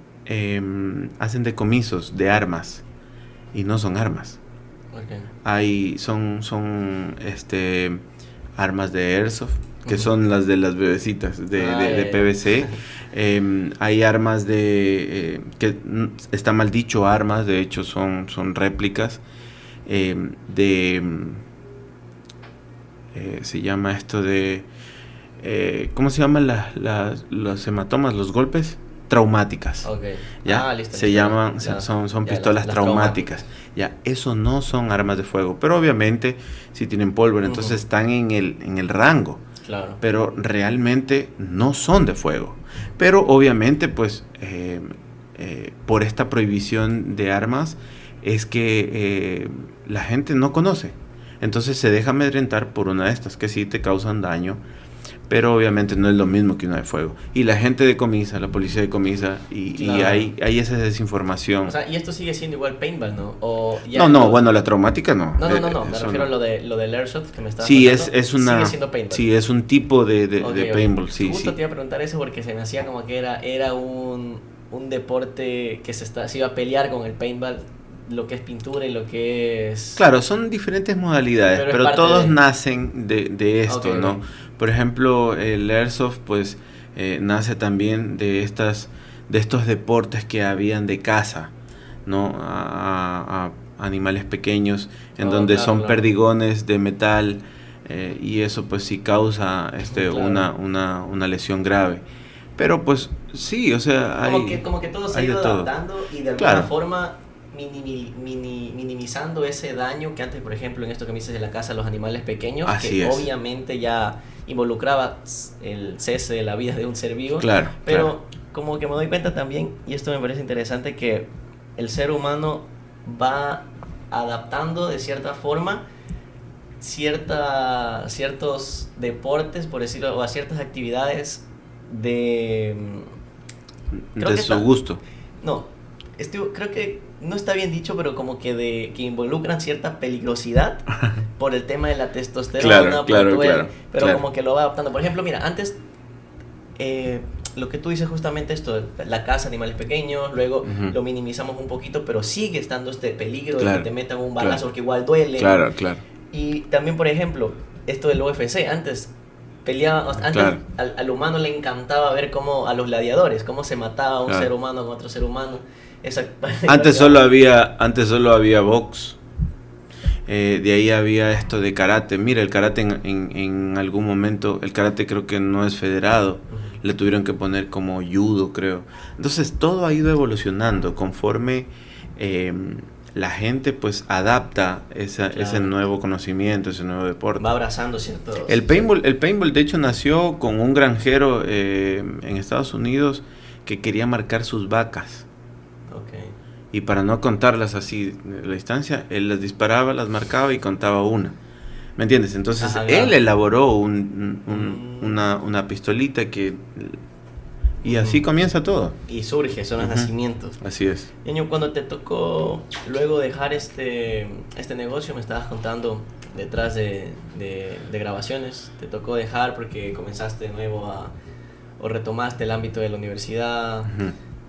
S2: hacen decomisos de armas y no son armas.
S1: Okay.
S2: Son armas de Airsoft que son las de las bebecitas de PVC. Hay armas que está mal dicho armas, de hecho son réplicas se llama esto de ¿cómo se llaman los hematomas, los golpes? Traumáticas.
S1: Okay.
S2: ¿Ya?
S1: Listo,
S2: se llaman, ya. son ya, pistolas las traumáticas. Ya, eso no son armas de fuego, pero obviamente si tienen pólvora, entonces están en el rango.
S1: Claro.
S2: Pero realmente no son de fuego. Pero obviamente, pues, por esta prohibición de armas, es que la gente no conoce. Entonces se deja amedrentar por una de estas que sí te causan daño, pero obviamente no es lo mismo que una de fuego. Y la gente decomisa, la policía decomisa, y hay esa desinformación.
S1: O sea, y esto sigue siendo igual paintball, ¿no? O
S2: ya bueno, la traumática no.
S1: No, me refiero a lo del airsoft que me estabas
S2: contando.
S1: Sigue siendo paintball.
S2: Sí, es un tipo de paintball, sí.
S1: Justo te iba a preguntar eso porque se me hacía como que era un deporte que se iba a pelear con el paintball, lo que es pintura y lo que es...
S2: Claro, son diferentes modalidades, pero todos nacen de esto, ¿no? Okay. Por ejemplo, el airsoft, pues, nace también de estos deportes que habían de caza, ¿no? A animales pequeños, en donde son perdigones de metal, y eso, pues, sí causa una lesión grave. Pero, pues, sí, o sea,
S1: como que todo se ha ido adaptando y de alguna forma... minimizando ese daño que antes, por ejemplo, en esto que me dices de la caza, los animales pequeños, obviamente ya involucraba el cese de la vida de un ser vivo.
S2: Claro.
S1: Pero como que me doy cuenta también, y esto me parece interesante, que el ser humano va adaptando de cierta forma ciertos deportes, por decirlo, o a ciertas actividades de
S2: su gusto.
S1: No, creo que no está bien dicho, pero como que involucran cierta peligrosidad por el tema de la testosterona, pero como que lo va adaptando. Por ejemplo, mira, antes lo que tú dices justamente esto, la caza de animales pequeños, luego lo minimizamos un poquito, pero sigue estando este peligro de que te metan un balazo porque igual duele.
S2: Claro.
S1: Y también, por ejemplo, esto del UFC, antes al humano le encantaba ver cómo a los gladiadores, cómo se mataba un ser humano con otro ser humano.
S2: Antes solo había box, de ahí había esto de karate. Mira, el karate en algún momento, el karate creo que no es federado, le tuvieron que poner como judo, creo. Entonces todo ha ido evolucionando conforme la gente pues adapta ese nuevo conocimiento, ese nuevo deporte.
S1: Va abrazando ciertos...
S2: El paintball de hecho nació con un granjero en Estados Unidos que quería marcar sus vacas. Y para no contarlas así a la distancia, él las disparaba, las marcaba y contaba una. ¿Me entiendes? Entonces él elaboró una pistolita que... Y así comienza todo.
S1: Y surge, son los nacimientos.
S2: Así es.
S1: Ñaño, cuando te tocó luego dejar este negocio, me estabas contando detrás de grabaciones, te tocó dejar porque comenzaste de nuevo o retomaste el ámbito de la universidad,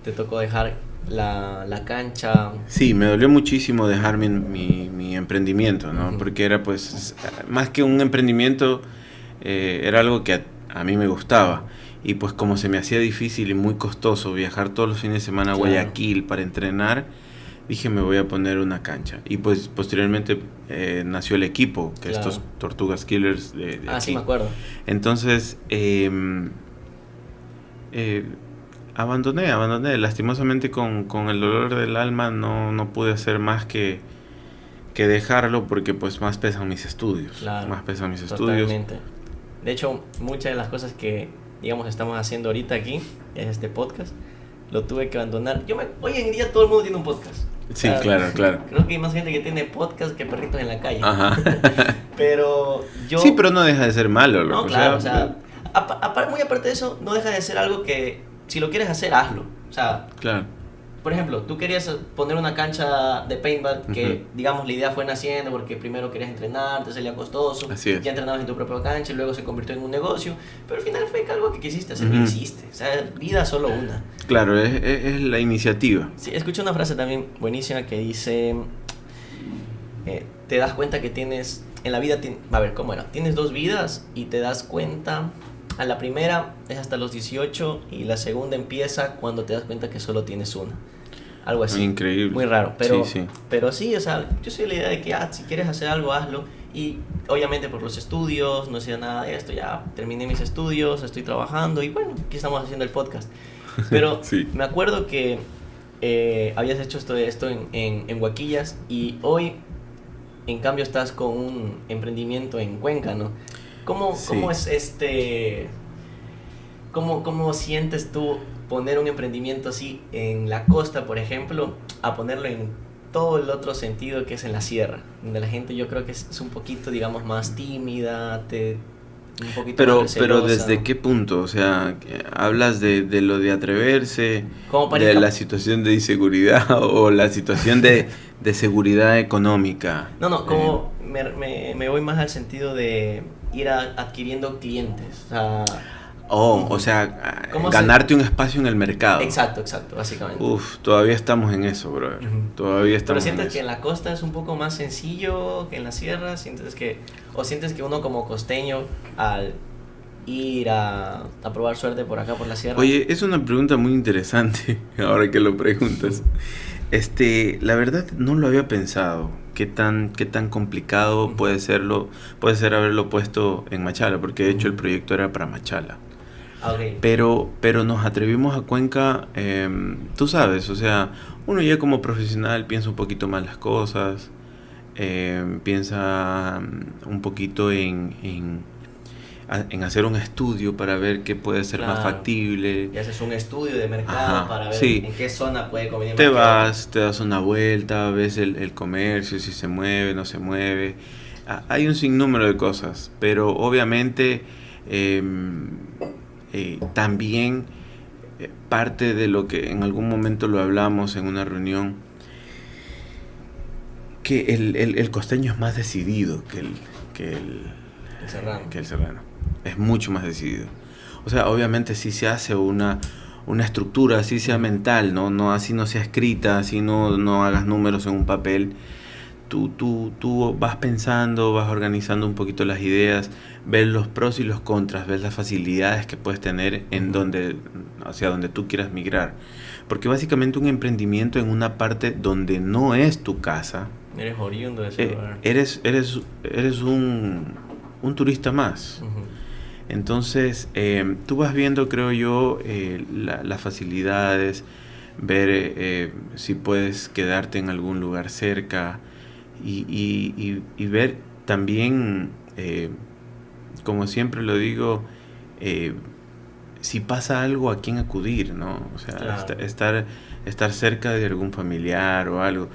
S1: te tocó dejar la cancha.
S2: Sí, me dolió muchísimo dejar mi emprendimiento, ¿no? Porque era pues, más que un emprendimiento, era algo que a mí me gustaba. Y pues como se me hacía difícil y muy costoso viajar todos los fines de semana a Guayaquil para entrenar, dije me voy a poner una cancha. Y pues posteriormente nació el equipo, que estos Tortugas Killers de aquí.
S1: Sí me acuerdo.
S2: Entonces abandoné. Lastimosamente con el dolor del alma no pude hacer más que dejarlo porque pues más pesan mis estudios.
S1: Totalmente. De hecho, muchas de las cosas que digamos estamos haciendo ahorita aquí, es este podcast, lo tuve que abandonar. Hoy en día todo el mundo tiene un podcast.
S2: Sí, claro.
S1: Creo que hay más gente que tiene podcast que perritos en la calle. Pero yo...
S2: Sí, pero no deja de ser malo.
S1: No, claro, o sea, muy aparte de eso, no deja de ser algo que, si lo quieres hacer, hazlo. O sea, por ejemplo, tú querías poner una cancha de paintball que, digamos, la idea fue naciendo porque primero querías entrenar, te salía costoso, ya entrenabas en tu propia cancha y luego se convirtió en un negocio, pero al final fue algo que quisiste hacer, y hiciste. O sea, vida solo una.
S2: Claro, es la iniciativa.
S1: Sí, escuché una frase también buenísima que dice, te das cuenta que tienes en la vida, a ver, ¿cómo era? Tienes 2 vidas y te das cuenta, a la primera es hasta los 18 y la segunda empieza cuando te das cuenta que solo tienes una. Algo así.
S2: Increíble.
S1: Muy raro, pero
S2: Sí, sí.
S1: pero sí, o sea, yo soy la idea de que si quieres hacer algo, hazlo. Y obviamente por los estudios, no sé nada de esto, ya terminé mis estudios, estoy trabajando y bueno, aquí estamos haciendo el podcast. Pero
S2: Sí.
S1: me acuerdo que habías hecho esto en Huaquillas y hoy en cambio estás con un emprendimiento en Cuenca, ¿no? ¿Cómo,
S2: Sí.
S1: cómo es cómo sientes tú poner un emprendimiento así en la costa, por ejemplo, a ponerlo en todo el otro sentido que es en la sierra, donde la gente yo creo que es un poquito, digamos, más tímida, un poquito más
S2: Pero
S1: recelosa?
S2: ¿desde qué punto? O sea, ¿hablas de lo de atreverse,
S1: Como para
S2: de la situación de inseguridad o la situación de seguridad económica?
S1: No, como me voy más al sentido de ir adquiriendo clientes.
S2: O sea,
S1: ¿Cómo
S2: ganarte un espacio en el mercado.
S1: Exacto, básicamente.
S2: Uf, todavía estamos en eso, brother.
S1: Ujú.
S2: Todavía
S1: Pero
S2: estamos en
S1: sientes
S2: eso.
S1: que en la costa es un poco más sencillo que en la sierra, sientes que uno como costeño al ir a probar suerte por acá por la sierra.
S2: Oye, es una pregunta muy interesante, ahora que lo preguntas. La verdad no lo había pensado. Qué tan complicado puede ser haberlo puesto en Machala, porque de hecho el proyecto era para Machala.
S1: Okay.
S2: Pero nos atrevimos a Cuenca, tú sabes, o sea, uno ya como profesional piensa un poquito más las cosas, piensa un poquito en hacer un estudio para ver qué puede ser más factible.
S1: Y haces un estudio de mercado.
S2: Ajá,
S1: para ver
S2: sí.
S1: en qué zona puede convenir
S2: Te
S1: más.
S2: te das una vuelta, ves el comercio, si se mueve, no se mueve. Hay un sinnúmero de cosas, pero obviamente también parte de lo que en algún momento lo hablamos en una reunión, que el costeño es más decidido que el serrano. Es mucho más decidido. O sea, obviamente sí se hace una estructura, así sea mental, no así no sea escrita, así no hagas números en un papel. Tú vas pensando, vas organizando un poquito las ideas, ves los pros y los contras, ves las facilidades que puedes tener hacia donde tú quieras migrar. Porque básicamente un emprendimiento en una parte donde no es tu casa,
S1: eres oriundo de ese lugar.
S2: eres un turista más.
S1: Uh-huh.
S2: Entonces, tú vas viendo, creo yo, las facilidades, ver si puedes quedarte en algún lugar cerca y ver también, como siempre lo digo, si pasa algo, a quién acudir, ¿no? O sea, claro. estar cerca de algún familiar o algo.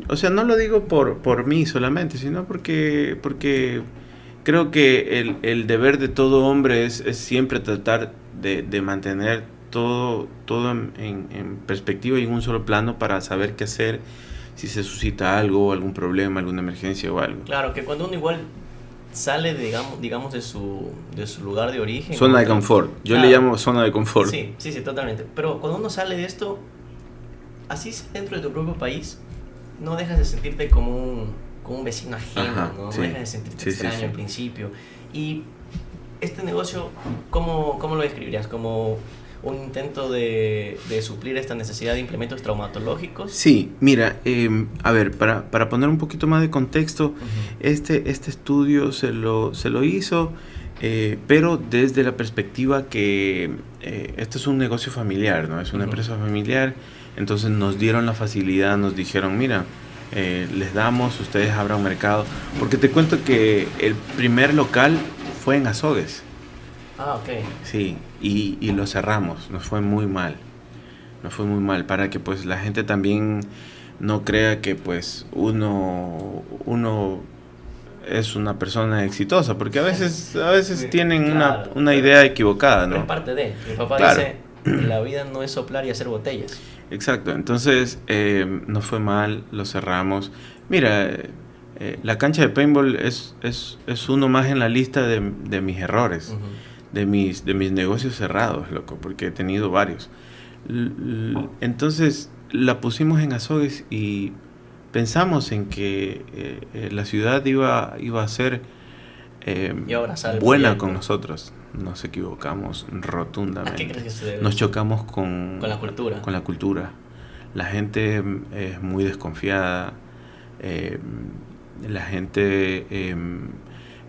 S2: O sea, no lo digo por mí solamente, sino porque creo que el deber de todo hombre es siempre tratar de mantener todo en perspectiva y en un solo plano para saber qué hacer si se suscita algo, algún problema, alguna emergencia o algo.
S1: Claro, que cuando uno igual sale, digamos de su lugar de origen.
S2: Zona de confort. Yo le llamo zona de confort.
S1: Sí, totalmente. Pero cuando uno sale de esto, así dentro de tu propio país, no dejas de sentirte como un vecino ajeno. Ajá, ¿no? Sí. No dejas de sentirte extraño al principio. Y este negocio, ¿cómo lo describirías? ¿Como un intento de suplir esta necesidad de implementos traumatológicos?
S2: Sí, mira, a ver, para poner un poquito más de contexto, uh-huh. este estudio se lo hizo, pero desde la perspectiva que esto es un negocio familiar, ¿no? Es una uh-huh. empresa familiar, entonces nos dieron la facilidad, nos dijeron, mira, les damos, ustedes abran un mercado, porque te cuento que el primer local fue en Azogues.
S1: Ah, ok.
S2: Sí, y lo cerramos, nos fue muy mal, para que pues la gente también no crea que pues uno es una persona exitosa, porque a veces sí, tienen claro, una idea equivocada, ¿no?
S1: Es parte de, mi papá claro. dice, la vida no es soplar y hacer botellas.
S2: Exacto, entonces nos fue mal, lo cerramos. Mira, la cancha de paintball es uno más en la lista de mis errores. Uh-huh. De mis negocios cerrados, loco, porque he tenido varios. Entonces la pusimos en Azogues y pensamos en que la ciudad iba a ser buena con nosotros. Nos equivocamos rotundamente.
S1: ¿A qué crees que se debe?
S2: Nos chocamos con
S1: la cultura.
S2: Con la cultura. La gente es muy desconfiada. La gente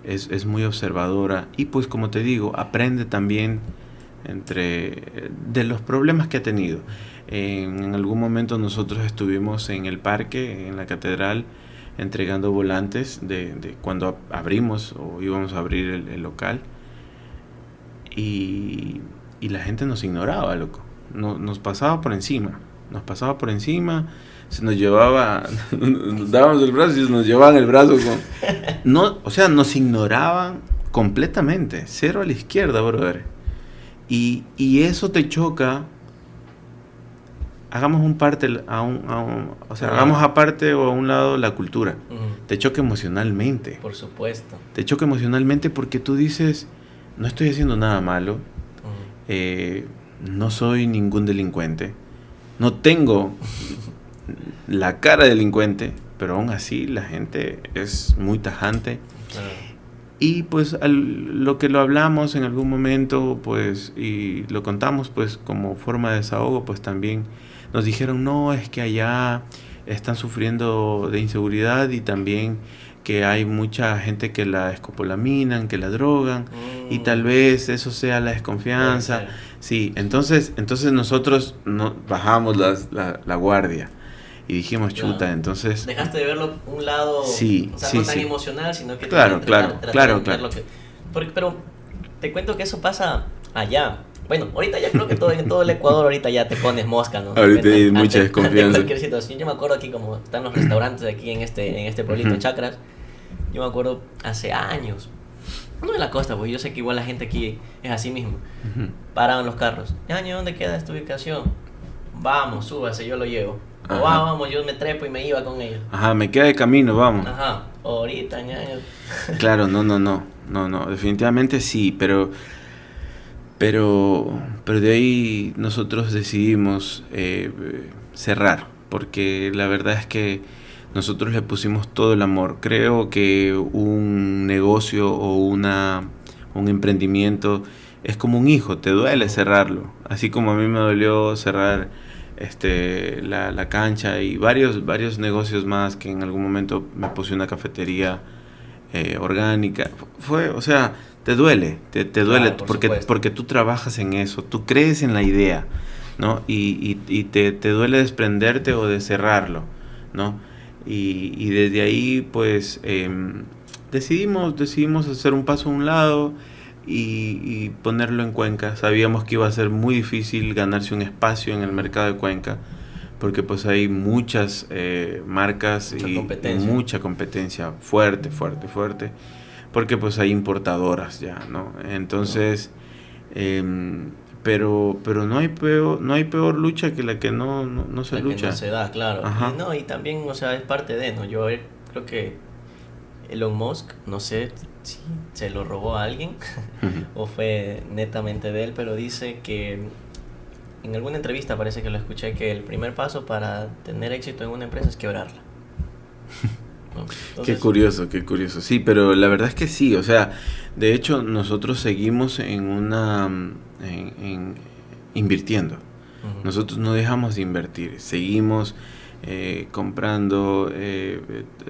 S2: es muy observadora. Y pues como te digo, aprende también de los problemas que ha tenido. En algún momento nosotros estuvimos en el parque, en la catedral, entregando volantes de cuando abrimos o íbamos a abrir el local, y la gente nos ignoraba, loco. Nos pasaba por encima, se nos llevaba, nos dábamos el brazo y se nos llevaban el brazo o sea, nos ignoraban completamente, cero a la izquierda, brother. Y eso te choca. Hagamos hagamos aparte o a un lado la cultura. Te choca emocionalmente.
S1: Por supuesto.
S2: Te choca emocionalmente porque tú dices, no estoy haciendo nada malo, no soy ningún delincuente, no tengo la cara de delincuente, pero aún así la gente es muy tajante. Y pues lo que lo hablamos en algún momento, pues, y lo contamos pues como forma de desahogo, pues también nos dijeron, no, es que allá están sufriendo de inseguridad y también que hay mucha gente que la escopolaminan, que la drogan, y tal vez eso sea la desconfianza. Sí, entonces nosotros bajamos la guardia y dijimos, chuta, entonces...
S1: Dejaste de verlo un lado,
S2: sí,
S1: o sea,
S2: sí,
S1: no tan
S2: sí.
S1: emocional, sino que...
S2: Claro.
S1: Pero te cuento que eso pasa allá. Bueno, ahorita ya creo que en todo el Ecuador ahorita ya te pones mosca, ¿no?
S2: Ahorita hay mucha desconfianza.
S1: Ante cualquier situación. Yo me acuerdo aquí como están los restaurantes aquí en este pueblito, Chacras. Yo me acuerdo hace años, no en la costa, pues yo sé que igual la gente aquí es así mismo. Paraban los carros. Ñaño, ¿dónde queda esta ubicación? Vamos, súbase, yo lo llevo. O vamos, yo me trepo y me iba con ellos.
S2: Ajá, me queda de camino, vamos.
S1: Ajá, ahorita, ñaño.
S2: Claro, no, definitivamente sí, pero de ahí nosotros decidimos cerrar, porque la verdad es que nosotros le pusimos todo el amor. Creo que un negocio o un emprendimiento es como un hijo, te duele cerrarlo, así como a mí me dolió cerrar la cancha y varios negocios más, que en algún momento me puse una cafetería orgánica. O sea, te duele, te duele, porque tú trabajas en eso, tú crees en la idea, ¿no? Y te duele desprenderte o de cerrarlo, ¿no? Y desde ahí pues decidimos hacer un paso a un lado y ponerlo en Cuenca. Sabíamos que iba a ser muy difícil ganarse un espacio en el mercado de Cuenca, porque pues hay muchas marcas y mucha competencia fuerte, porque pues hay importadoras ya, ¿no? Entonces pero no hay peor lucha que la que no se lucha.
S1: Que no se da, claro. Y también, o sea, es parte de, ¿no? Yo creo que Elon Musk, no sé si se lo robó a alguien o fue netamente de él, pero dice que en alguna entrevista parece que lo escuché, que el primer paso para tener éxito en una empresa es quebrarla. ¿No? Entonces,
S2: Qué curioso. Sí, pero la verdad es que sí, o sea, de hecho nosotros seguimos en invirtiendo. Nosotros no dejamos de invertir, seguimos comprando,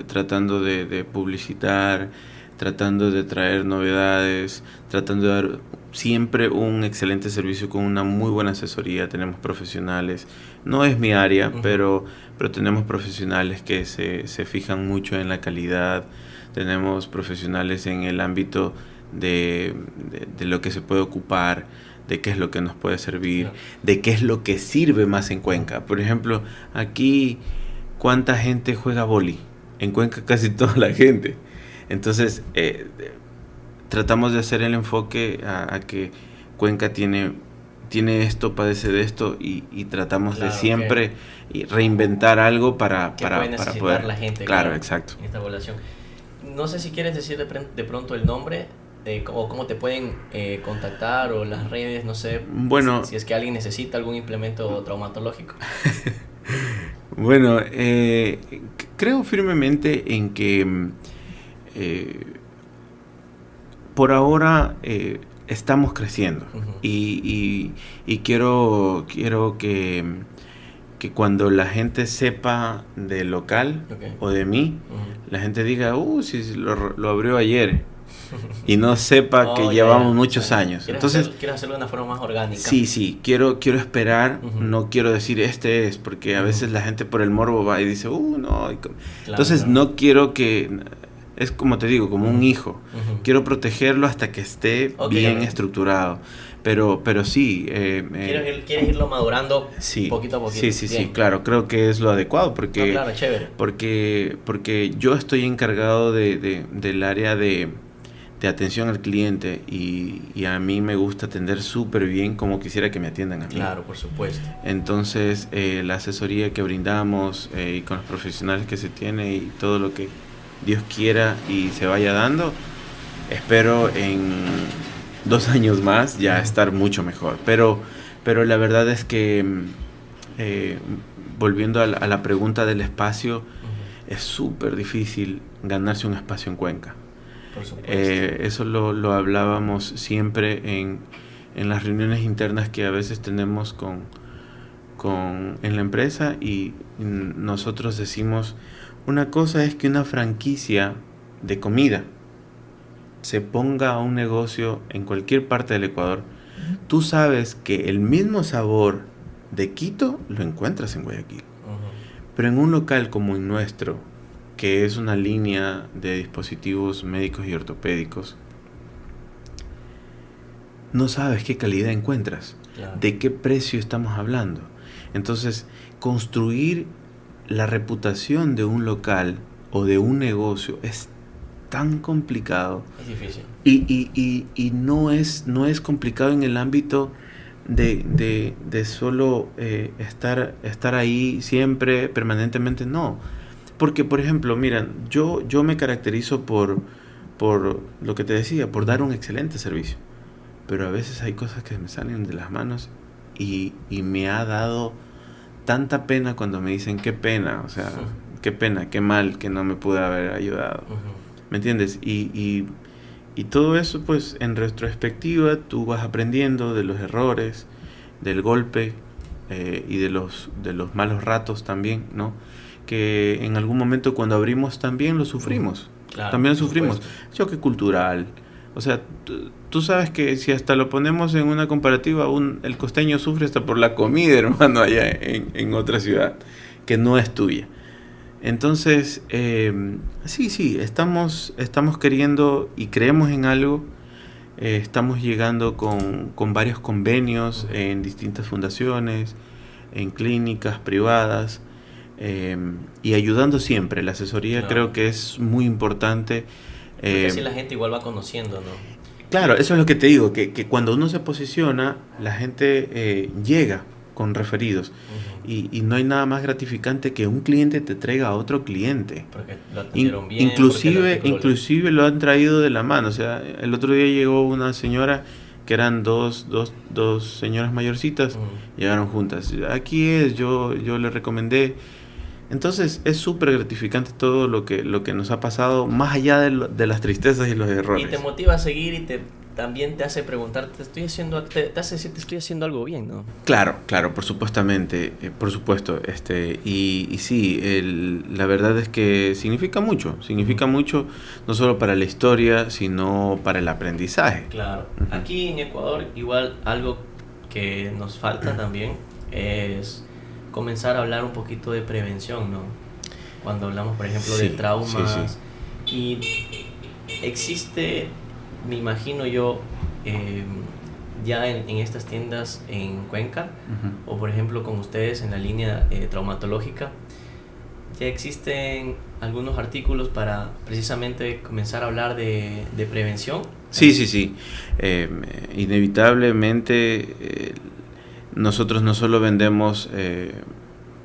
S2: tratando de publicitar, tratando de traer novedades, tratando de dar siempre un excelente servicio con una muy buena asesoría. Tenemos profesionales, no es mi área, pero tenemos profesionales que se fijan mucho en la calidad. Tenemos profesionales en el ámbito de lo que se puede ocupar, de qué es lo que nos puede servir, de qué es lo que sirve más en Cuenca. Por ejemplo, aquí, ¿cuánta gente juega vóley? En Cuenca casi toda la gente. Entonces, tratamos de hacer el enfoque a que Cuenca tiene esto, padece de esto, y tratamos de siempre reinventar algo para poder
S1: la gente.
S2: Claro, exacto.
S1: Esta población. No sé si quieres decir de pronto el nombre o cómo te pueden contactar, o las redes, no sé.
S2: Bueno,
S1: si es que alguien necesita algún implemento traumatológico.
S2: Bueno, Creo firmemente en que por ahora estamos creciendo.
S1: Ujú.
S2: Y quiero que cuando la gente sepa del local
S1: Ok.
S2: o de mí,
S1: Ujú.
S2: la gente diga, si lo abrió ayer, y no sepa que
S1: Oh, ya,
S2: llevamos
S1: ya. O
S2: muchos
S1: sea,
S2: años. Entonces,
S1: quieres hacerlo de una forma más orgánica.
S2: sí, quiero esperar,
S1: Ujú.
S2: no quiero decir este es, porque a
S1: Ujú.
S2: veces la gente por el morbo va y dice, no.
S1: Claro,
S2: Entonces,
S1: claro.
S2: no quiero que, es como te digo, como un
S1: Ujú.
S2: hijo.
S1: Ujú.
S2: Quiero protegerlo hasta que esté
S1: Ok,
S2: bien
S1: ok.
S2: estructurado. Pero sí,
S1: Quieres irlo madurando
S2: sí,
S1: poquito a poquito.
S2: sí,
S1: Bien.
S2: claro, creo que es lo adecuado,
S1: No,
S2: porque
S1: claro, chévere.
S2: yo estoy encargado del área de atención al cliente, y a mí me gusta atender súper bien como quisiera que me atiendan a mí.
S1: Claro, por supuesto.
S2: Entonces, la asesoría que brindamos, y con los profesionales que se tiene y todo lo que Dios quiera y se vaya dando, espero en 2 años más ya estar mucho mejor. Pero la verdad es que, eh, volviendo a la pregunta del espacio,
S1: Ujú.
S2: es súper difícil ganarse un espacio en Cuenca.
S1: Por supuesto.
S2: Eso lo hablábamos siempre en las reuniones internas que a veces tenemos en la empresa, y nosotros decimos, una cosa es que una franquicia de comida se ponga a un negocio en cualquier parte del Ecuador. Tú sabes que el mismo sabor de Quito lo encuentras en Guayaquil.
S1: Ujú.
S2: Pero en un local como el nuestro, que es una línea de dispositivos médicos y ortopédicos, no sabes qué calidad encuentras,
S1: Claro.
S2: de qué precio estamos hablando. Entonces, construir la reputación de un local o de un negocio es tan complicado.
S1: Es difícil.
S2: Y no es complicado en el ámbito de solo estar ahí siempre, permanentemente, no. Porque, por ejemplo, mira, yo me caracterizo por lo que te decía, por dar un excelente servicio. Pero a veces hay cosas que me salen de las manos, y me ha dado tanta pena cuando me dicen, qué pena, o sea, qué pena, qué mal que no me pude haber ayudado.
S1: Ujú.
S2: ¿Me entiendes? Y todo eso, pues, en retrospectiva, tú vas aprendiendo de los errores, del golpe, y de los malos ratos también, ¿no? Que en algún momento, cuando abrimos, también lo sufrimos.
S1: Claro,
S2: También lo
S1: por
S2: sufrimos.
S1: supuesto.
S2: Choque cultural. O sea, tú sabes que si hasta lo ponemos en una comparativa, el costeño sufre hasta por la comida, hermano, allá en otra ciudad, que no es tuya. Entonces, sí, estamos queriendo y creemos en algo. Estamos llegando con varios convenios en distintas fundaciones, en clínicas privadas, y ayudando siempre. La asesoría,
S1: Claro.
S2: creo que es muy importante.
S1: Porque así la gente igual va conociendo, ¿no?
S2: Claro, eso es lo que te digo, que cuando uno se posiciona, la gente llega con referidos.
S1: Ujú.
S2: Y no hay nada más gratificante que un cliente te traiga a otro cliente.
S1: Porque lo atendieron bien, porque el
S2: Inclusive,
S1: artículo
S2: inclusive lo han traído de la mano. O sea, el otro día llegó una señora, que eran dos señoras mayorcitas,
S1: Ujú.
S2: llegaron juntas. Aquí yo le recomendé. Entonces es súper gratificante todo lo que nos ha pasado, más allá de las tristezas y los errores.
S1: Y te motiva a seguir, y también te hace preguntar, te hace decir, te estoy haciendo algo bien, ¿no?
S2: Claro, por supuestamente, por supuesto, y sí, la verdad es que significa mucho, no solo para la historia, sino para el aprendizaje.
S1: Claro.
S2: Ujú.
S1: Aquí en Ecuador, igual algo que nos falta también es comenzar a hablar un poquito de prevención, ¿no? Cuando hablamos, por ejemplo, de
S2: Sí,
S1: traumas.
S2: sí.
S1: Y existe, me imagino yo, ya en estas tiendas en Cuenca,
S2: Ujú.
S1: o por ejemplo con ustedes en la línea traumatológica, ya existen algunos artículos para precisamente comenzar a hablar de prevención.
S2: Sí. Inevitablemente, nosotros no solo vendemos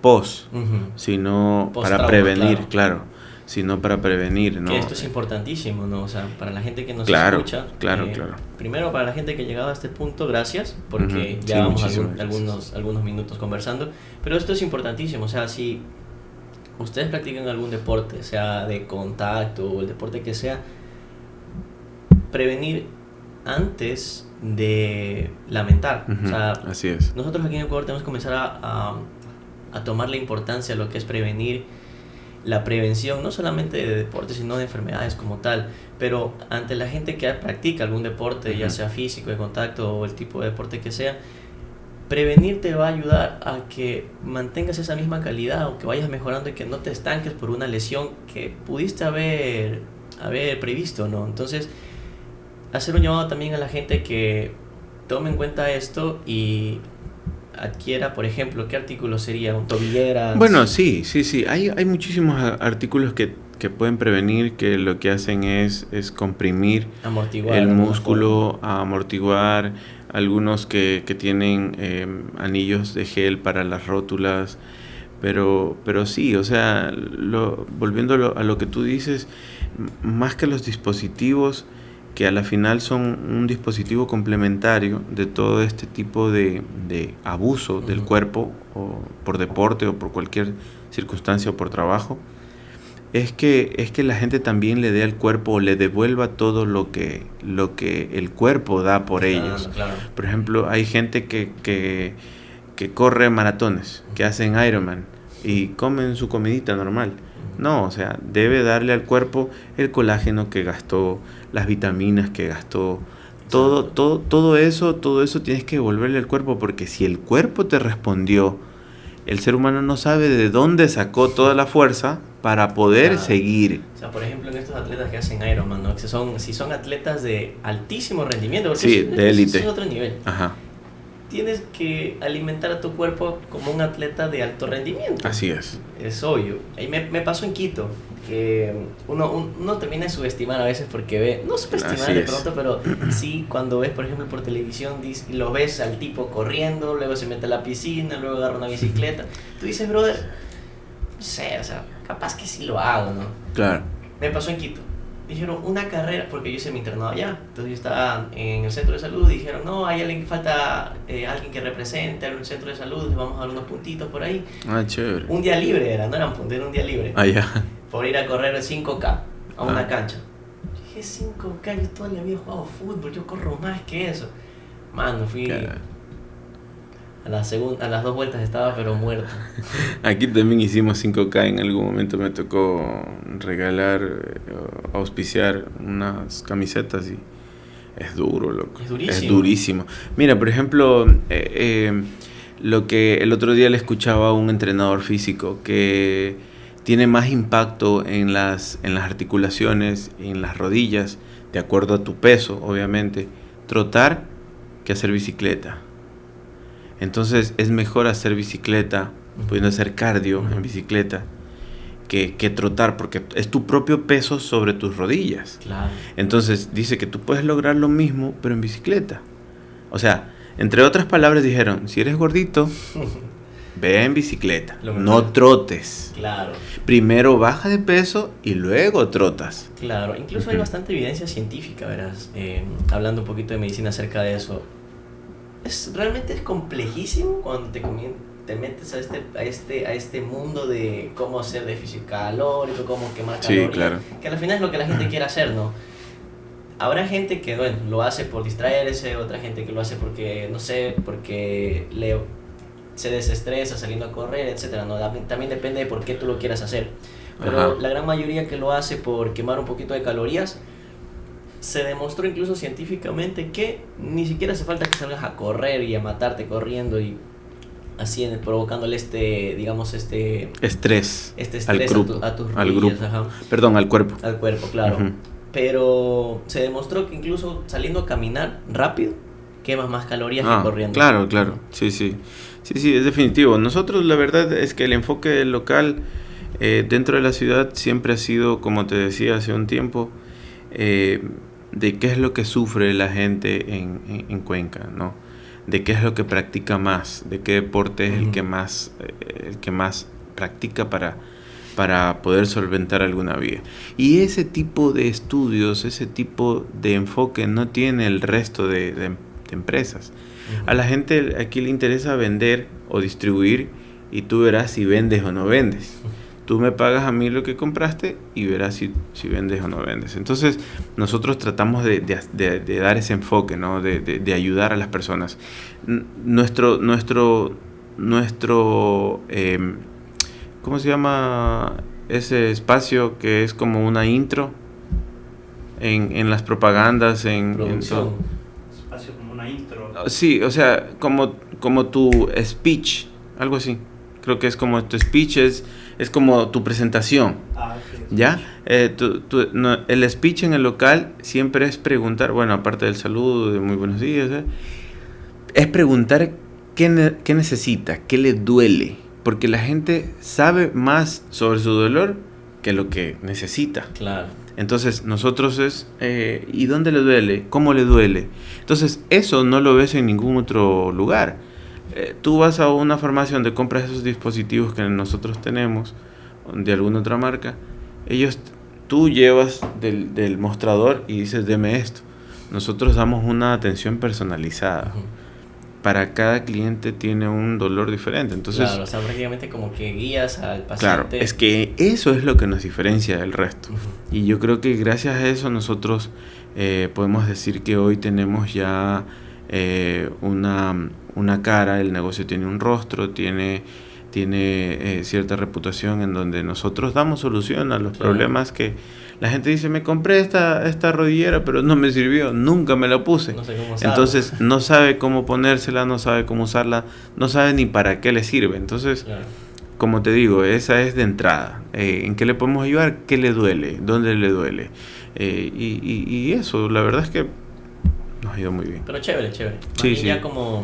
S2: post,
S1: Ujú.
S2: sino para
S1: Post-trauma,
S2: prevenir,
S1: claro.
S2: Sino para prevenir, ¿no?
S1: Que esto es importantísimo, ¿no? O sea, para la gente que nos
S2: Claro,
S1: escucha.
S2: claro.
S1: Primero, para la gente que ha llegado a este punto, gracias, porque
S2: Ujú.
S1: ya
S2: Sí,
S1: vamos
S2: muchísimas gracias.
S1: algunos minutos conversando. Pero esto es importantísimo, o sea, si ustedes practican algún deporte, sea de contacto o el deporte que sea, prevenir antes de lamentar.
S2: Uh-huh.
S1: O sea,
S2: así es.
S1: Nosotros aquí en Ecuador tenemos que comenzar a tomar la importancia de lo que es prevenir, la prevención, no solamente de deportes, sino de enfermedades como tal. Pero ante la gente que practica algún deporte, ya sea físico, de contacto o el tipo de deporte que sea, prevenir te va a ayudar a que mantengas esa misma calidad o que vayas mejorando y que no te estanques por una lesión que pudiste haber previsto, ¿no? Entonces, hacer un llamado también a la gente que tome en cuenta esto y adquiera, por ejemplo, ¿qué artículo sería? ¿Un tobilleras?
S2: Bueno, sí. Hay muchísimos artículos que pueden prevenir, que lo que hacen es comprimir
S1: amortiguar
S2: el músculo, amortiguar. Algunos que tienen anillos de gel para las rótulas. Pero sí, o sea, volviendo a lo que tú dices, más que los dispositivos, que a la final son un dispositivo complementario de todo este tipo de abuso del cuerpo, o por deporte o por cualquier circunstancia o por trabajo, es que la gente también le dé al cuerpo o le devuelva todo lo que el cuerpo da por ellos.
S1: Claro.
S2: Por ejemplo, hay gente que corre maratones, que hacen Ironman y comen su comidita normal. No, o sea, debe darle al cuerpo el colágeno que gastó, las vitaminas que gastó, todo eso tienes que devolverle al cuerpo, porque si el cuerpo te respondió, el ser humano no sabe de dónde sacó toda la fuerza para poder seguir.
S1: O sea, por ejemplo, en estos atletas que hacen Ironman, ¿no? Si son atletas de altísimo rendimiento, porque
S2: sí, de élite.
S1: Es otro nivel.
S2: Ajá.
S1: Tienes que alimentar a tu cuerpo como un atleta de alto rendimiento.
S2: Así es.
S1: Es obvio. Ahí me pasó en Quito, que uno termina de subestimar a veces porque ve, no subestimar de pronto, pero sí cuando ves, por ejemplo, por televisión, lo ves al tipo corriendo, luego se mete a la piscina, luego agarra una bicicleta. Tú dices, brother, no sé, o sea, capaz que sí lo hago, ¿no?
S2: Claro.
S1: Me pasó en Quito. Dijeron una carrera, porque yo hice mi internado allá. Entonces yo estaba en el centro de salud. Dijeron, no, hay alguien que falta, alguien que represente al centro de salud. Les vamos a dar unos puntitos por ahí.
S2: Ah, chévere.
S1: Un día libre era, no era un punto, era un día libre.
S2: Ah, ya.
S1: Por ir a correr 5K a una cancha. Yo dije, 5K, yo todavía había jugado fútbol, yo corro más que eso. Mano, fui... A las 2 vueltas estaba pero muerto.
S2: Aquí también hicimos 5K. En algún momento me tocó regalar, auspiciar unas camisetas y es duro, loco.
S1: Es durísimo.
S2: Es durísimo. Mira, por ejemplo, lo que el otro día le escuchaba a un entrenador físico que tiene más impacto en las articulaciones, en las rodillas, de acuerdo a tu peso, obviamente, trotar que hacer bicicleta. Entonces es mejor hacer bicicleta, pudiendo hacer cardio en bicicleta, que trotar, porque es tu propio peso sobre tus rodillas.
S1: Claro.
S2: Entonces dice que tú puedes lograr lo mismo, pero en bicicleta. O sea, entre otras palabras dijeron, si eres gordito, ve en bicicleta, no trotes.
S1: Claro.
S2: Primero baja de peso y luego trotas.
S1: Claro, incluso hay bastante evidencia científica, verás, hablando un poquito de medicina acerca de eso. Realmente es complejísimo cuando te metes a este mundo de cómo hacer déficit calórico, cómo quemar calorías,
S2: sí, claro.
S1: Que al final es lo que la gente quiere hacer, ¿no? Habrá gente que, bueno, lo hace por distraerse, otra gente que lo hace porque, no sé, porque se desestresa saliendo a correr, etcétera, ¿no? También depende de por qué tú lo quieras hacer. Pero la gran mayoría que lo hace por quemar un poquito de calorías, se demostró incluso científicamente que ni siquiera hace falta que salgas a correr y a matarte corriendo y así provocándole digamos
S2: estrés
S1: al grupo, a tus rodillas,
S2: perdón, al cuerpo.
S1: Al cuerpo, claro. Pero se demostró que incluso saliendo a caminar rápido quemas más calorías que corriendo.
S2: Claro. Sí, es definitivo. Nosotros la verdad es que el enfoque local dentro de la ciudad siempre ha sido, como te decía hace un tiempo, de qué es lo que sufre la gente en Cuenca, ¿no? De qué es lo que practica más, de qué deporte es el que más practica para poder solventar alguna vía. Y ese tipo de estudios, ese tipo de enfoque no tiene el resto de empresas. A la gente aquí le interesa vender o distribuir y tú verás si vendes o no vendes. Tú me pagas a mí lo que compraste y verás si vendes o no vendes. Entonces, nosotros tratamos de dar ese enfoque, ¿no? De ayudar a las personas. Nuestro ¿cómo se llama ese espacio que es como una intro en las propagandas?
S1: Producción.
S3: Espacio como una intro.
S2: Sí, o sea, como tu speech, algo así. Creo que es como tu speech, es como tu presentación.
S3: Ok.
S2: ¿Ya? El speech en el local siempre es preguntar, bueno, aparte del saludo, de muy buenos días, es preguntar qué necesita, qué le duele. Porque la gente sabe más sobre su dolor que lo que necesita.
S1: Claro.
S2: Entonces, nosotros ¿y dónde le duele? ¿Cómo le duele? Entonces, eso no lo ves en ningún otro lugar. Tú vas a una farmacia donde compras esos dispositivos que nosotros tenemos, de alguna otra marca. Tú llevas del mostrador y dices, deme esto. Nosotros damos una atención personalizada.
S1: Ujú.
S2: Para cada cliente tiene un dolor diferente. Entonces,
S1: Claro, o sea, prácticamente como que guías al paciente.
S2: claro, es que eso es lo que nos diferencia del resto.
S1: Ujú.
S2: Y yo creo que gracias a eso nosotros podemos decir que hoy tenemos ya una cara, el negocio tiene un rostro, tiene cierta reputación en donde nosotros damos solución a los
S1: Claro.
S2: problemas que la gente dice, me compré esta rodillera, pero no me sirvió, nunca me la puse.
S1: No sé cómo usarlo.
S2: Entonces no sabe cómo ponérsela, no sabe cómo usarla, no sabe ni para qué le sirve. Entonces,
S1: Claro.
S2: como te digo, esa es de entrada. ¿En qué le podemos ayudar? ¿Qué le duele? ¿Dónde le duele? Y eso, la verdad es que nos ha ido muy bien.
S1: Pero chévere, chévere. Más
S2: Sí,
S1: bien
S2: sí.
S1: ya como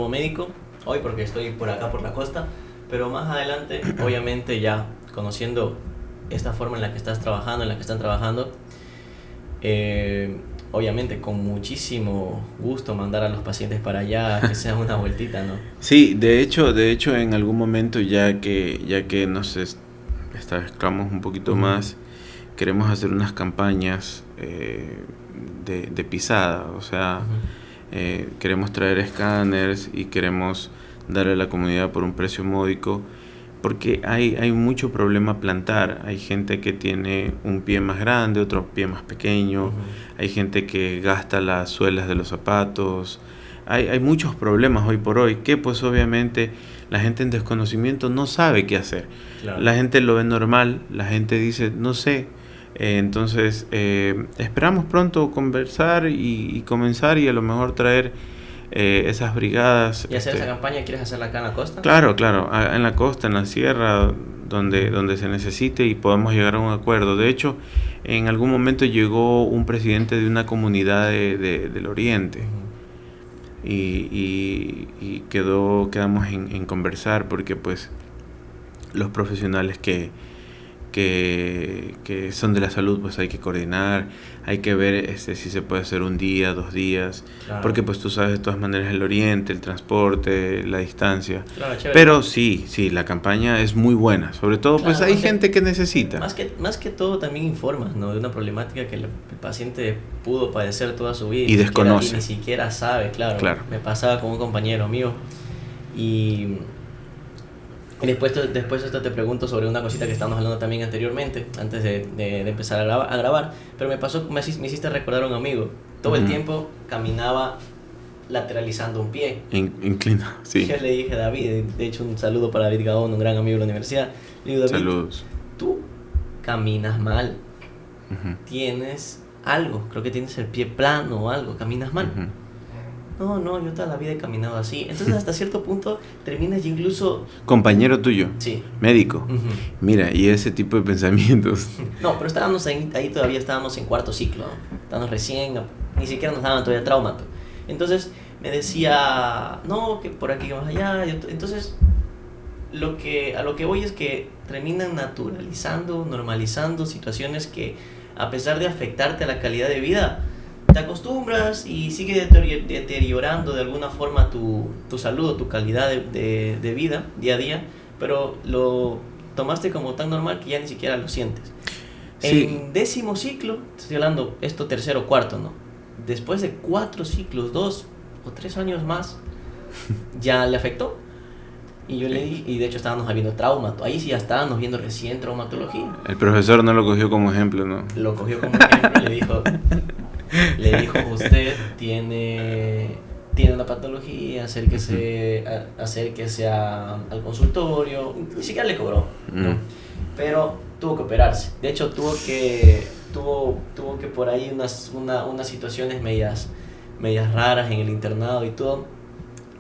S1: médico, hoy porque estoy por acá, por la costa, pero más adelante, obviamente ya conociendo esta forma en la que estás trabajando, en la que están trabajando, obviamente con muchísimo gusto mandar a los pacientes para allá, que sea una vueltita, ¿no?
S2: Sí, de hecho en algún momento ya que nos estancamos un poquito más, queremos hacer unas campañas de pisada, o sea, queremos traer escáneres y queremos darle a la comunidad por un precio módico, porque hay mucho problema plantar. Hay gente que tiene un pie más grande, otro pie más pequeño,
S1: Ujú.
S2: hay gente que gasta las suelas de los zapatos. Hay muchos problemas hoy por hoy que pues obviamente la gente en desconocimiento no sabe qué hacer.
S1: Claro.
S2: La gente lo ve normal, la gente dice no sé. Entonces esperamos pronto conversar y comenzar y a lo mejor traer esas brigadas.
S1: ¿Y hacer esa campaña quieres hacerla acá en la costa?
S2: Claro, en la costa, en la sierra, donde se necesite y podamos llegar a un acuerdo. De hecho, en algún momento llegó un presidente de una comunidad del Oriente.
S1: Ujú.
S2: Y quedamos en conversar porque pues los profesionales que son de la salud pues hay que coordinar, hay que ver si se puede hacer un día, 2 días,
S1: Claro.
S2: porque pues tú sabes de todas maneras el Oriente, el transporte, la distancia.
S1: Claro, chévere.
S2: Pero sí, la campaña es muy buena, sobre todo pues
S1: Claro,
S2: hay
S1: más que-
S2: gente que necesita.
S1: Más que todo también informas, ¿no? De una problemática que el paciente pudo padecer toda su vida
S2: Y desconoce.
S1: ni siquiera sabe, claro.
S2: Claro.
S1: Me pasaba con un compañero mío y después esto te pregunto sobre una cosita que estábamos hablando también anteriormente, antes de empezar a grabar, pero me hiciste recordar a un amigo. Todo el
S2: Ujú.
S1: tiempo caminaba lateralizando un pie.
S2: Inclina, sí.
S1: Yo le dije a David, de hecho un saludo para David Gaón, un gran amigo de la universidad. Le digo, David,
S2: Saludos.
S1: tú caminas mal,
S2: Ujú,
S1: tienes algo, creo que tienes el pie plano o algo, caminas mal.
S2: ujú.
S1: No, yo toda la vida he caminado así. Entonces hasta cierto punto terminas ya incluso...
S2: Compañero tuyo,
S1: Sí.
S2: médico.
S1: Ujú.
S2: Mira, y ese tipo de pensamientos.
S1: No, pero estábamos ahí todavía estábamos en cuarto ciclo, ¿no? Estábamos recién, ni siquiera nos daban todavía traumato. Entonces me decía, no, que por aquí vamos allá. Entonces a lo que voy es que terminan naturalizando, normalizando situaciones que a pesar de afectarte a la calidad de vida, te acostumbras y sigue deteriorando de alguna forma tu salud, tu calidad de vida día a día, pero lo tomaste como tan normal que ya ni siquiera lo sientes.
S2: Sí.
S1: En 10º ciclo, estoy hablando esto 3º o 4º, ¿no? Después de 4 ciclos, 2 o 3 años más, ya le afectó. Y yo le dije, y de hecho estábamos viendo ahí sí ya estábamos viendo recién traumatología.
S2: El profesor no lo cogió como ejemplo, ¿no?
S1: Lo cogió como ejemplo y le dijo, usted tiene una patología, acérquese al consultorio, ni siquiera le cobró, ¿no? Pero tuvo que operarse. De hecho, tuvo que por ahí unas situaciones medias raras en el internado y todo,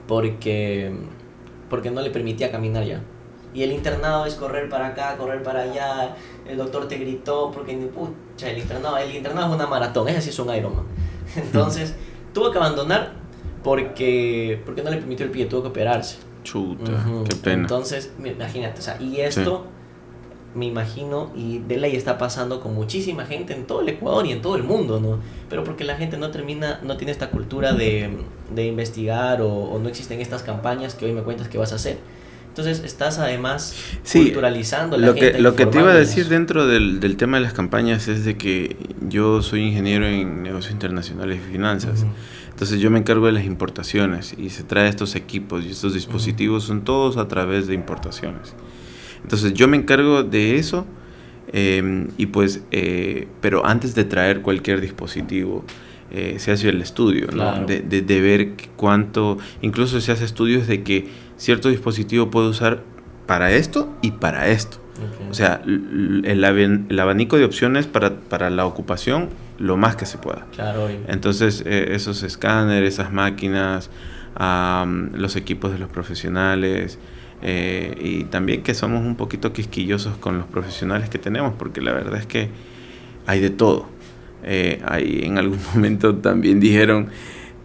S1: porque no le permitía caminar ya. Y el internado es correr para acá, correr para allá. El doctor te gritó porque pucha, el internado es una maratón, ese sí es un Ironman. Entonces, tuvo que abandonar porque no le permitió el pie, tuvo que operarse.
S2: Chuta, qué pena.
S1: Entonces, imagínate, o sea, y esto me imagino, y de ley está pasando con muchísima gente en todo el Ecuador y en todo el mundo, ¿no? Pero porque la gente no tiene esta cultura de investigar o no existen estas campañas que hoy me cuentas que vas a hacer. Entonces estás además culturalizando la gente.
S2: Lo que te iba a decir dentro del tema de las campañas es de que yo soy ingeniero en negocios internacionales y finanzas. Entonces yo me encargo de las importaciones y se trae estos equipos y estos dispositivos son todos a través de importaciones. Entonces yo me encargo de eso y pues, pero antes de traer cualquier dispositivo se hace el estudio, ¿no?
S1: Claro.
S2: De ver cuánto, incluso se hace estudios de que cierto dispositivo puede usar para esto y para esto.
S1: Okay.
S2: O sea, el abanico de opciones para la ocupación, lo más que se pueda.
S1: Claro.
S2: Entonces, esos escáneres, esas máquinas, los equipos de los profesionales, y también que somos un poquito quisquillosos con los profesionales que tenemos, porque la verdad es que hay de todo. Ahí en algún momento también dijeron,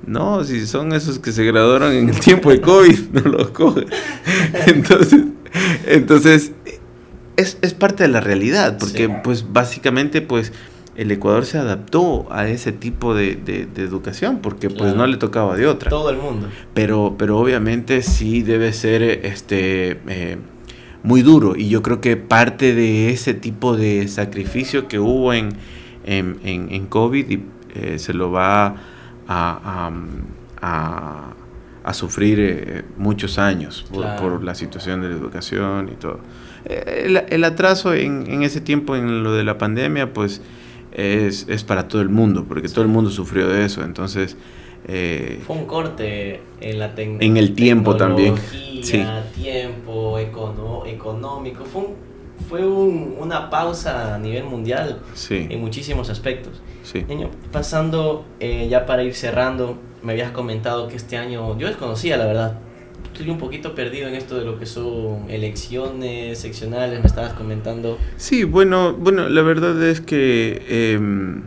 S2: no, si son esos que se graduaron en el tiempo de COVID, no los cogen. Entonces es parte de la realidad, porque pues básicamente pues el Ecuador se adaptó a ese tipo de educación, porque pues no le tocaba de otra.
S1: Todo el mundo.
S2: Pero obviamente sí debe ser muy duro, y yo creo que parte de ese tipo de sacrificio que hubo en COVID se lo va a sufrir muchos años por la situación de la educación y todo. El atraso en ese tiempo en lo de la pandemia pues es para todo el mundo, porque todo el mundo sufrió de eso. Entonces
S1: fue un corte en
S2: en el tiempo también.
S1: Tiempo económico. Fue una pausa a nivel mundial en muchísimos aspectos. Niño, pasando ya para ir cerrando, me habías comentado que este año, yo desconocía la verdad, estoy un poquito perdido en esto de lo que son elecciones seccionales, me estabas comentando.
S2: Sí, bueno, la verdad es que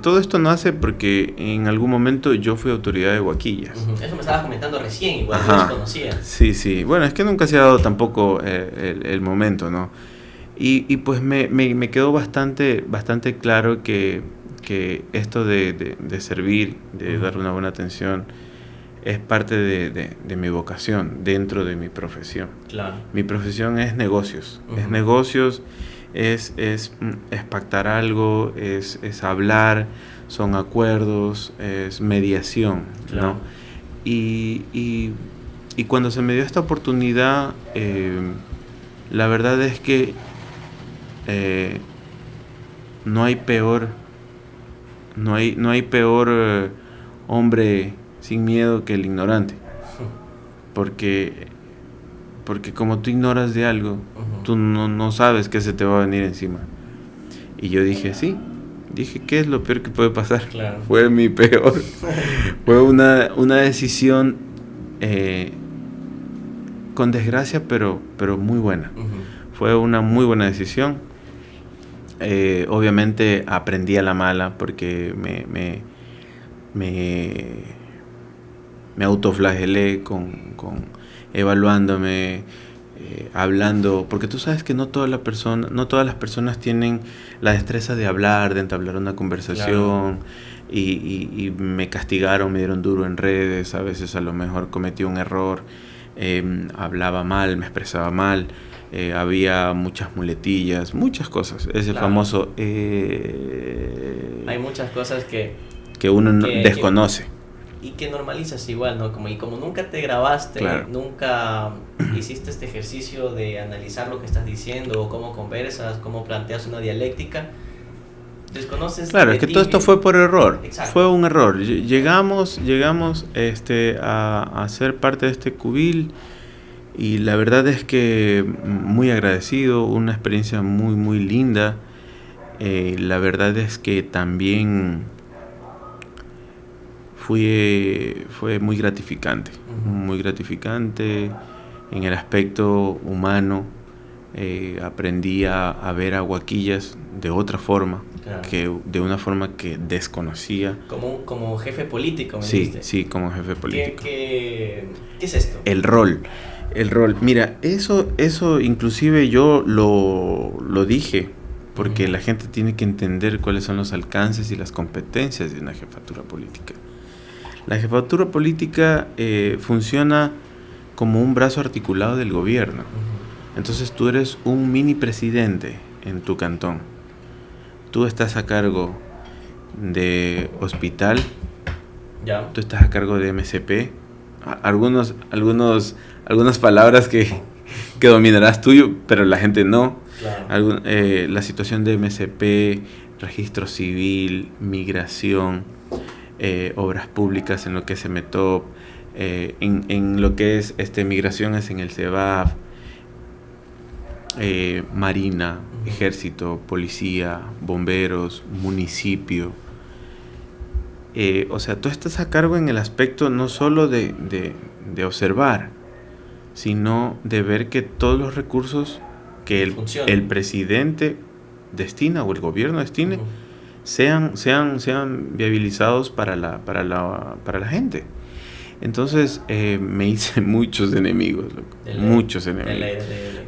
S2: todo esto nace porque en algún momento yo fui autoridad de Huaquillas.
S1: Eso me estabas comentando recién, igual yo desconocía.
S2: Sí, bueno, es que nunca se ha dado tampoco el momento, ¿no? Y pues me quedó bastante claro que esto de servir, de dar una buena atención, es parte de mi vocación dentro de mi profesión.
S1: Claro.
S2: Mi profesión es negocios, es negocios, es pactar algo, es hablar, son acuerdos, es mediación,
S1: claro,
S2: ¿no? Y cuando se me dio esta oportunidad, la verdad es que no hay peor hombre sin miedo que el ignorante, porque como tú ignoras de algo, tú no sabes qué se te va a venir encima. Y yo dije, ¿qué es lo peor que puede pasar?
S1: Claro.
S2: Fue mi peor. Fue una decisión con desgracia, pero muy buena. Fue una muy buena decisión. Obviamente aprendí a la mala, porque me autoflagelé con evaluándome, hablando, porque tú sabes que no todas las personas tienen la destreza de hablar, de entablar una conversación. Claro. Y me castigaron, me dieron duro en redes, a veces a lo mejor cometí un error, hablaba mal, me expresaba mal, había muchas muletillas, muchas cosas, ese famoso
S1: hay muchas cosas que
S2: uno desconoce.
S1: y que normalizas igual, ¿no? Como, y como nunca te grabaste,
S2: Claro.
S1: nunca hiciste este ejercicio de analizar lo que estás diciendo, o cómo conversas, cómo planteas una dialéctica, desconoces.
S2: Claro,
S1: de
S2: es que
S1: ti
S2: todo esto
S1: mismo.
S2: fue por error.
S1: Exacto.
S2: Fue un error. Llegamos a ser parte de este cubil y la verdad es que muy agradecido, una experiencia muy, muy linda. La verdad es que también fue muy gratificante, muy gratificante en el aspecto humano. Aprendí a ver a Huaquillas de otra forma,
S1: Claro.
S2: que de una forma que desconocía.
S1: Como jefe político, me
S2: Sí,
S1: dijiste.
S2: sí, como jefe político.
S1: ¿Qué es esto?
S2: El rol. Mira, eso inclusive yo lo dije, porque la gente tiene que entender cuáles son los alcances y las competencias de una jefatura política. La jefatura política funciona como un brazo articulado del gobierno. Entonces tú eres un mini presidente en tu cantón. Tú estás a cargo de hospital,
S1: Ya.
S2: tú estás a cargo de MCP. Algunas palabras que dominarás tú, pero la gente no.
S1: Claro.
S2: La situación de MCP, registro civil, migración, obras públicas en lo que es CEMETOP, en lo que es migración es en el CEBAF, Marina, Ejército, Policía, Bomberos, Municipio. O sea, tú estás a cargo en el aspecto no solo de observar, sino de ver que todos los recursos que el presidente destina o el gobierno destine sean viabilizados para la gente. Entonces me hice muchos enemigos, muchos enemigos.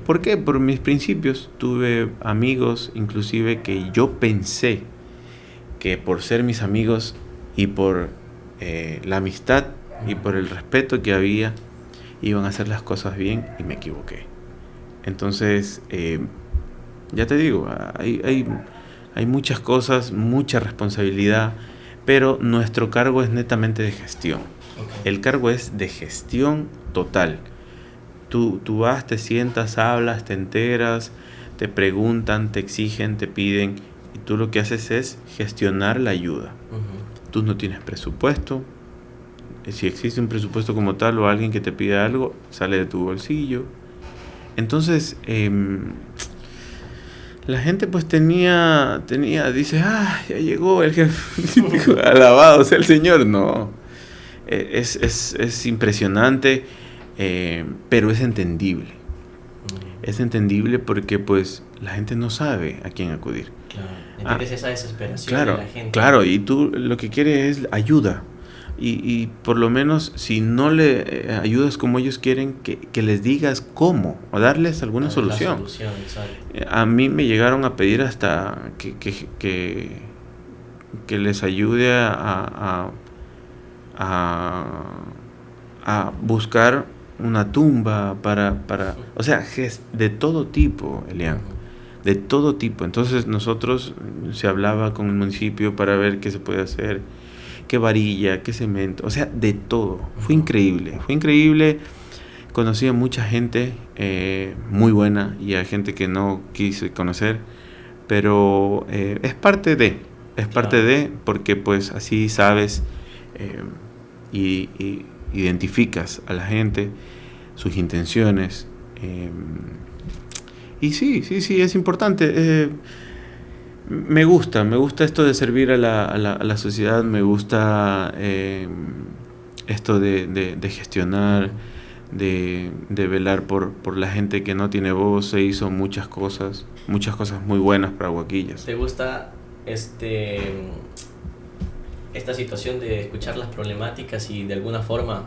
S2: ¿Por qué? Por mis principios. Tuve amigos, inclusive, que yo pensé que por ser mis amigos y por la amistad y por el respeto que había, iban a hacer las cosas bien, y me equivoqué. Entonces, ya te digo, hay muchas cosas, mucha responsabilidad, pero nuestro cargo es netamente de gestión. El cargo es de gestión total. Tú vas, te sientas, hablas, te enteras, te preguntan, te exigen, te piden, y tú lo que haces es gestionar la ayuda. Tú no tienes presupuesto. Si existe un presupuesto como tal o alguien que te pide algo, sale de tu bolsillo. Entonces, la gente pues dice, ya llegó el jefe, alabado sea el Señor. No, es impresionante, pero es entendible. Es entendible porque pues la gente no sabe a quién acudir.
S1: Claro, entiendes esa desesperación
S2: Claro,
S1: de la gente.
S2: claro, y tú lo que quieres es ayuda. Y por lo menos, si no le ayudas como ellos quieren, que les digas cómo, o darles alguna solución. A mí me llegaron a pedir hasta que les ayude a buscar una tumba para o sea, de todo tipo, Elian, de todo tipo. Entonces nosotros se hablaba con el municipio para ver qué se puede hacer, qué varilla, qué cemento, o sea, de todo. Fue increíble. Conocí a mucha gente muy buena y a gente que no quise conocer, pero es parte de, porque pues así sabes y identificas a la gente, sus intenciones, y sí, es importante. Me gusta esto de servir a la sociedad, me gusta esto de gestionar, de velar por la gente que no tiene voz. Se hizo muchas cosas muy buenas para Huaquillas.
S1: ¿Te gusta esta situación de escuchar las problemáticas y de alguna forma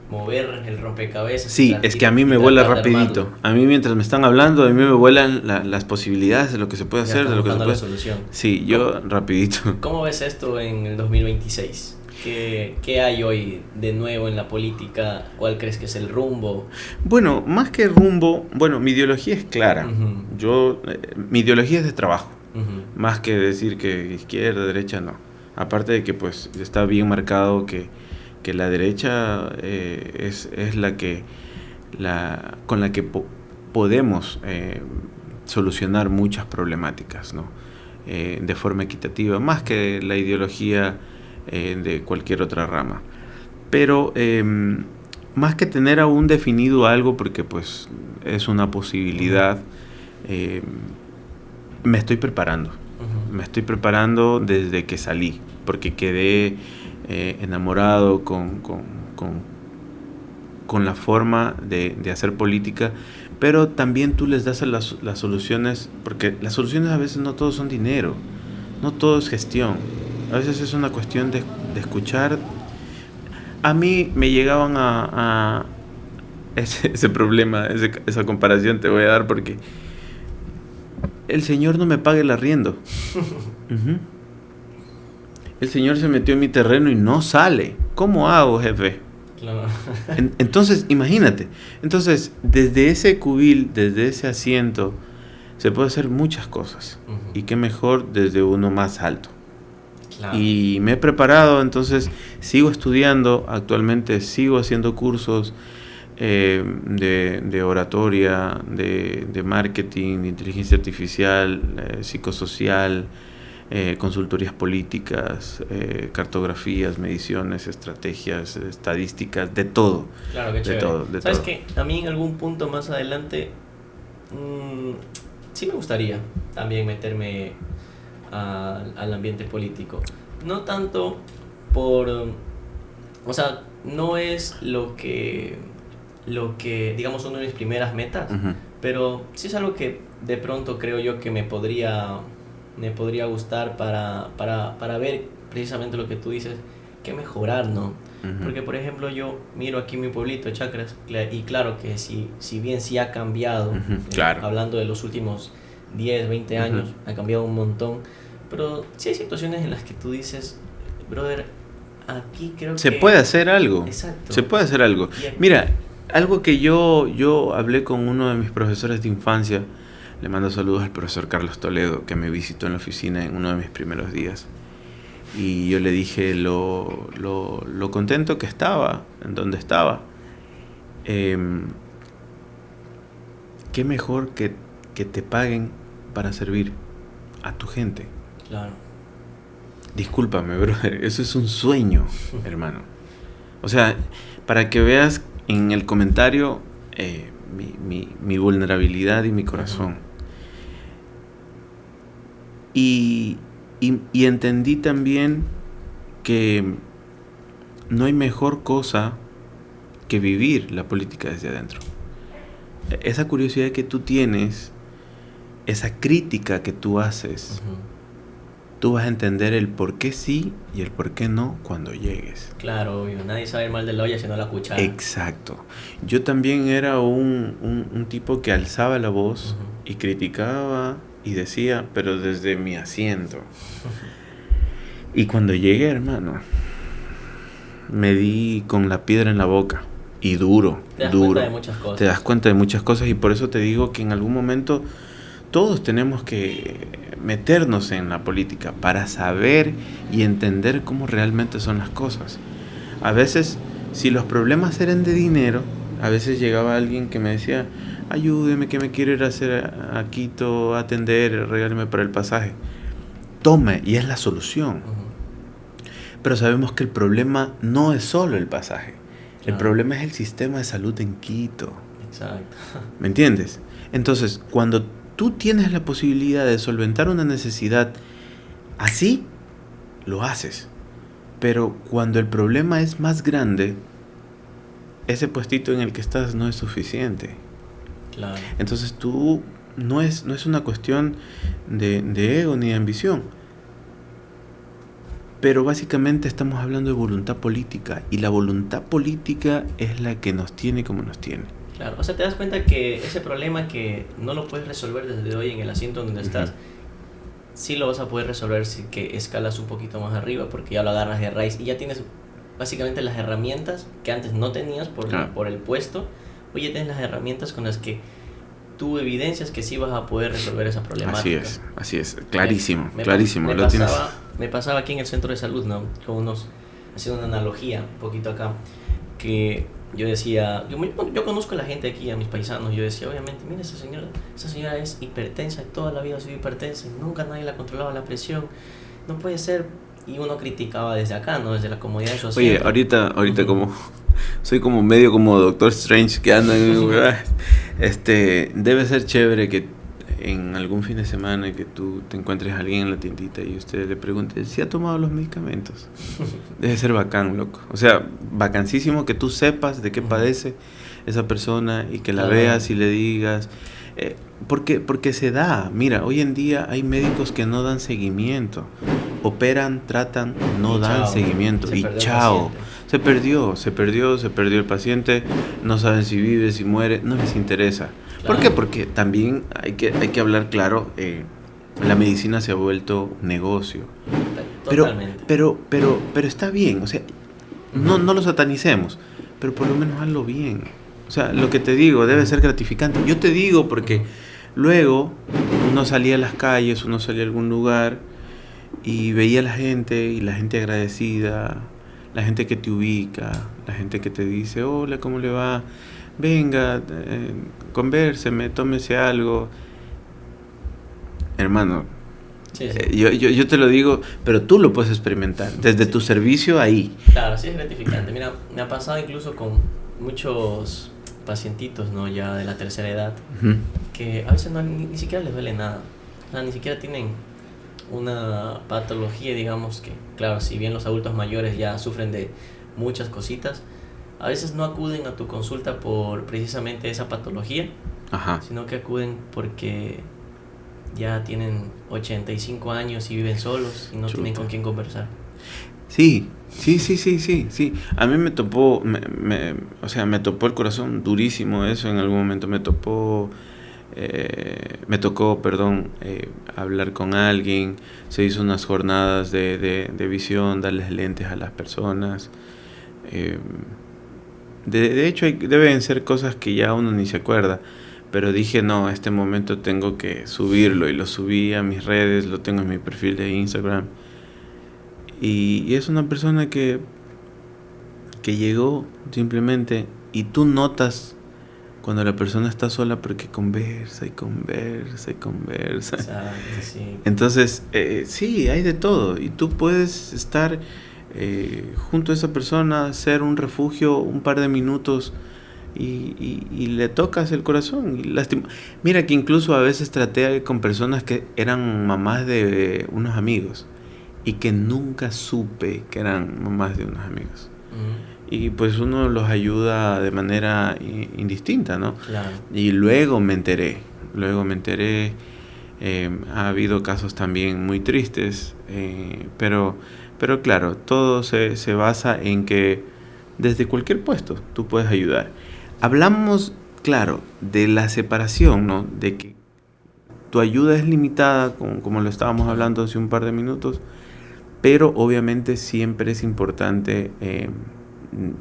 S1: mover el rompecabezas?
S2: Sí, es que a mí me vuela rapidito. A mí mientras me están hablando, a mí me vuelan las posibilidades de lo que se puede hacer, de lo que se puede.
S1: Solución.
S2: Sí, yo rapidito.
S1: ¿Cómo ves esto en el 2026? ¿Qué hay hoy de nuevo en la política? ¿Cuál crees que es el rumbo?
S2: Bueno, más que rumbo, mi ideología es clara. Mi ideología es de trabajo. Más que decir que izquierda, derecha, no. Aparte de que pues está bien marcado que la derecha es con la que podemos solucionar muchas problemáticas, ¿no? De forma equitativa, más que la ideología de cualquier otra rama. Pero más que tener aún definido algo, porque pues es una posibilidad, me estoy preparando. Me estoy preparando desde que salí, porque quedé enamorado con la forma de hacer política, pero también tú les das las soluciones, porque las soluciones a veces no todo son dinero, no todo es gestión, a veces es una cuestión de escuchar. A mí me llegaban a ese problema, esa comparación te voy a dar, porque el señor no me paga el arriendo. Uh-huh. El señor se metió en mi terreno y no sale. ¿Cómo hago, jefe?
S1: Claro.
S2: Entonces, imagínate. Entonces, desde ese cubil, desde ese asiento, se puede hacer muchas cosas. Uh-huh. Y qué mejor desde uno más alto. Claro. Y me he preparado, entonces sigo estudiando. Actualmente sigo haciendo cursos de oratoria, de marketing, de inteligencia artificial, psicosocial, consultorías políticas, cartografías, mediciones, estrategias, estadísticas, de todo.
S1: Claro, qué chévere. ¿Sabes qué? A mí en algún punto más adelante sí me gustaría también meterme al ambiente político. No tanto por... o sea, no es lo que digamos, una de mis primeras metas, uh-huh. Pero sí es algo que de pronto creo yo que me podría gustar para ver precisamente lo que tú dices, que mejorar, ¿no? Uh-huh. Porque, por ejemplo, yo miro aquí mi pueblito, Chacras, y claro que si bien sí ha cambiado, uh-huh. Claro. Hablando de los últimos 10, 20 años, uh-huh. Ha cambiado un montón, pero sí hay situaciones en las que tú dices, brother, aquí creo que...
S2: Se puede hacer algo.
S1: Exacto.
S2: Se puede hacer algo. Mira, algo que yo hablé con uno de mis profesores de infancia, le mando saludos al profesor Carlos Toledo, que me visitó en la oficina en uno de mis primeros días. Y yo le dije lo contento que estaba, en donde estaba. Qué mejor que te paguen para servir a tu gente.
S1: Claro.
S2: Discúlpame, brother, eso es un sueño, hermano. O sea, para que veas en el comentario mi vulnerabilidad y mi corazón. Y entendí también que no hay mejor cosa que vivir la política desde adentro. Esa curiosidad que tú tienes, esa crítica que tú haces, uh-huh. Tú vas a entender el por qué sí y el por qué no cuando llegues.
S1: Claro, obvio. Nadie sabe mal de la olla sino la cuchara.
S2: Exacto. Yo también era un tipo que alzaba la voz, uh-huh. Y criticaba y decía, pero desde mi asiento. Uh-huh. Y cuando llegué, hermano, me di con la piedra en la boca. Y duro.
S1: Te das cuenta de muchas cosas.
S2: Te das cuenta de muchas cosas, y por eso te digo que en algún momento todos tenemos que meternos en la política para saber y entender cómo realmente son las cosas. A veces, si los problemas eran de dinero, a veces llegaba alguien que me decía, ayúdeme, que me quiero ir a hacer a Quito, a atender, regáleme para el pasaje. Tome, y es la solución. Uh-huh. Pero sabemos que el problema no es solo el pasaje. Claro. El problema es el sistema de salud en Quito.
S1: Exacto.
S2: ¿Me entiendes? Entonces, cuando tú tienes la posibilidad de solventar una necesidad así, lo haces. Pero cuando el problema es más grande, ese puestito en el que estás no es suficiente.
S1: Claro.
S2: Entonces tú no es una cuestión de ego ni de ambición. Pero básicamente estamos hablando de voluntad política, y la voluntad política es la que nos tiene como nos tiene.
S1: Claro, o sea, te das cuenta que ese problema que no lo puedes resolver desde hoy en el asiento donde estás, uh-huh. Sí lo vas a poder resolver si que escalas un poquito más arriba, porque ya lo agarras de raíz y ya tienes básicamente las herramientas que antes no tenías por el puesto. Hoy ya tienes las herramientas con las que tú evidencias que sí vas a poder resolver esa problemática.
S2: Así es, clarísimo,
S1: me
S2: clarísimo.
S1: Me
S2: lo
S1: pasaba,
S2: tienes.
S1: me pasaba aquí en el centro de salud, ¿no? Con unos, haciendo una analogía un poquito acá, que yo decía, yo conozco a la gente aquí, a mis paisanos, yo decía, obviamente, mira esa señora es hipertensa, toda la vida ha sido hipertensa, y nunca nadie le ha controlado la presión, no puede ser, y uno criticaba desde acá, ¿no? Desde la comodidad de su
S2: Oye,
S1: asiento.
S2: ahorita como soy como medio como Doctor Strange que anda en debe ser chévere que en algún fin de semana que tú te encuentres a alguien en la tiendita y usted le pregunte si ha tomado los medicamentos. Debe ser bacán, loco. O sea, bacancísimo que tú sepas de qué padece esa persona y que la veas y le digas. Porque se da. Mira, hoy en día hay médicos que no dan seguimiento. Operan, tratan, no dan seguimiento. Y chao. Se perdió el paciente. No saben si vive, si muere. No les interesa. ¿Por qué? Porque también hay que hablar claro. La medicina se ha vuelto negocio. Pero está bien. O sea, no lo satanicemos. Pero por lo menos hazlo bien. O sea, lo que te digo debe ser gratificante. Yo te digo porque luego uno salía a las calles, uno salía a algún lugar y veía a la gente y la gente agradecida, la gente que te ubica, la gente que te dice, hola, ¿cómo le va? Venga, convérseme, tómese algo. Hermano,
S1: sí.
S2: Yo te lo digo, pero tú lo puedes experimentar desde tu servicio ahí.
S1: Claro, sí es gratificante. Mira, me ha pasado incluso con muchos pacientitos, ¿no? Ya de la tercera edad, que a veces ni siquiera les duele nada. O sea, ni siquiera tienen una patología, digamos que, claro, si bien los adultos mayores ya sufren de muchas cositas, a veces no acuden a tu consulta por precisamente esa patología, sino que acuden porque ya tienen 85 años y viven solos y no tienen con quién conversar.
S2: Sí. A mí me topó, me topó el corazón durísimo eso en algún momento. Me tocó, hablar con alguien. Se hizo unas jornadas de visión, darles lentes a las personas. De hecho, deben ser cosas que ya uno ni se acuerda. Pero dije, no, este momento tengo que subirlo. Y lo subí a mis redes, lo tengo en mi perfil de Instagram. Y es una persona que llegó simplemente y tú notas cuando la persona está sola porque conversa.
S1: Exacto, sí.
S2: Entonces, sí, hay de todo y tú puedes estar junto a esa persona, ser un refugio un par de minutos y le tocas el corazón. Mira que incluso a veces traté con personas que eran mamás de unos amigos y que nunca supe que eran mamás de unos amigos. Y pues uno los ayuda de manera indistinta, ¿no?
S1: Claro.
S2: Y luego me enteré. Ha habido casos también muy tristes, pero claro, todo se basa en que desde cualquier puesto tú puedes ayudar. Hablamos, claro, de la separación, ¿no? De que tu ayuda es limitada, como lo estábamos hablando hace un par de minutos, pero obviamente siempre es importante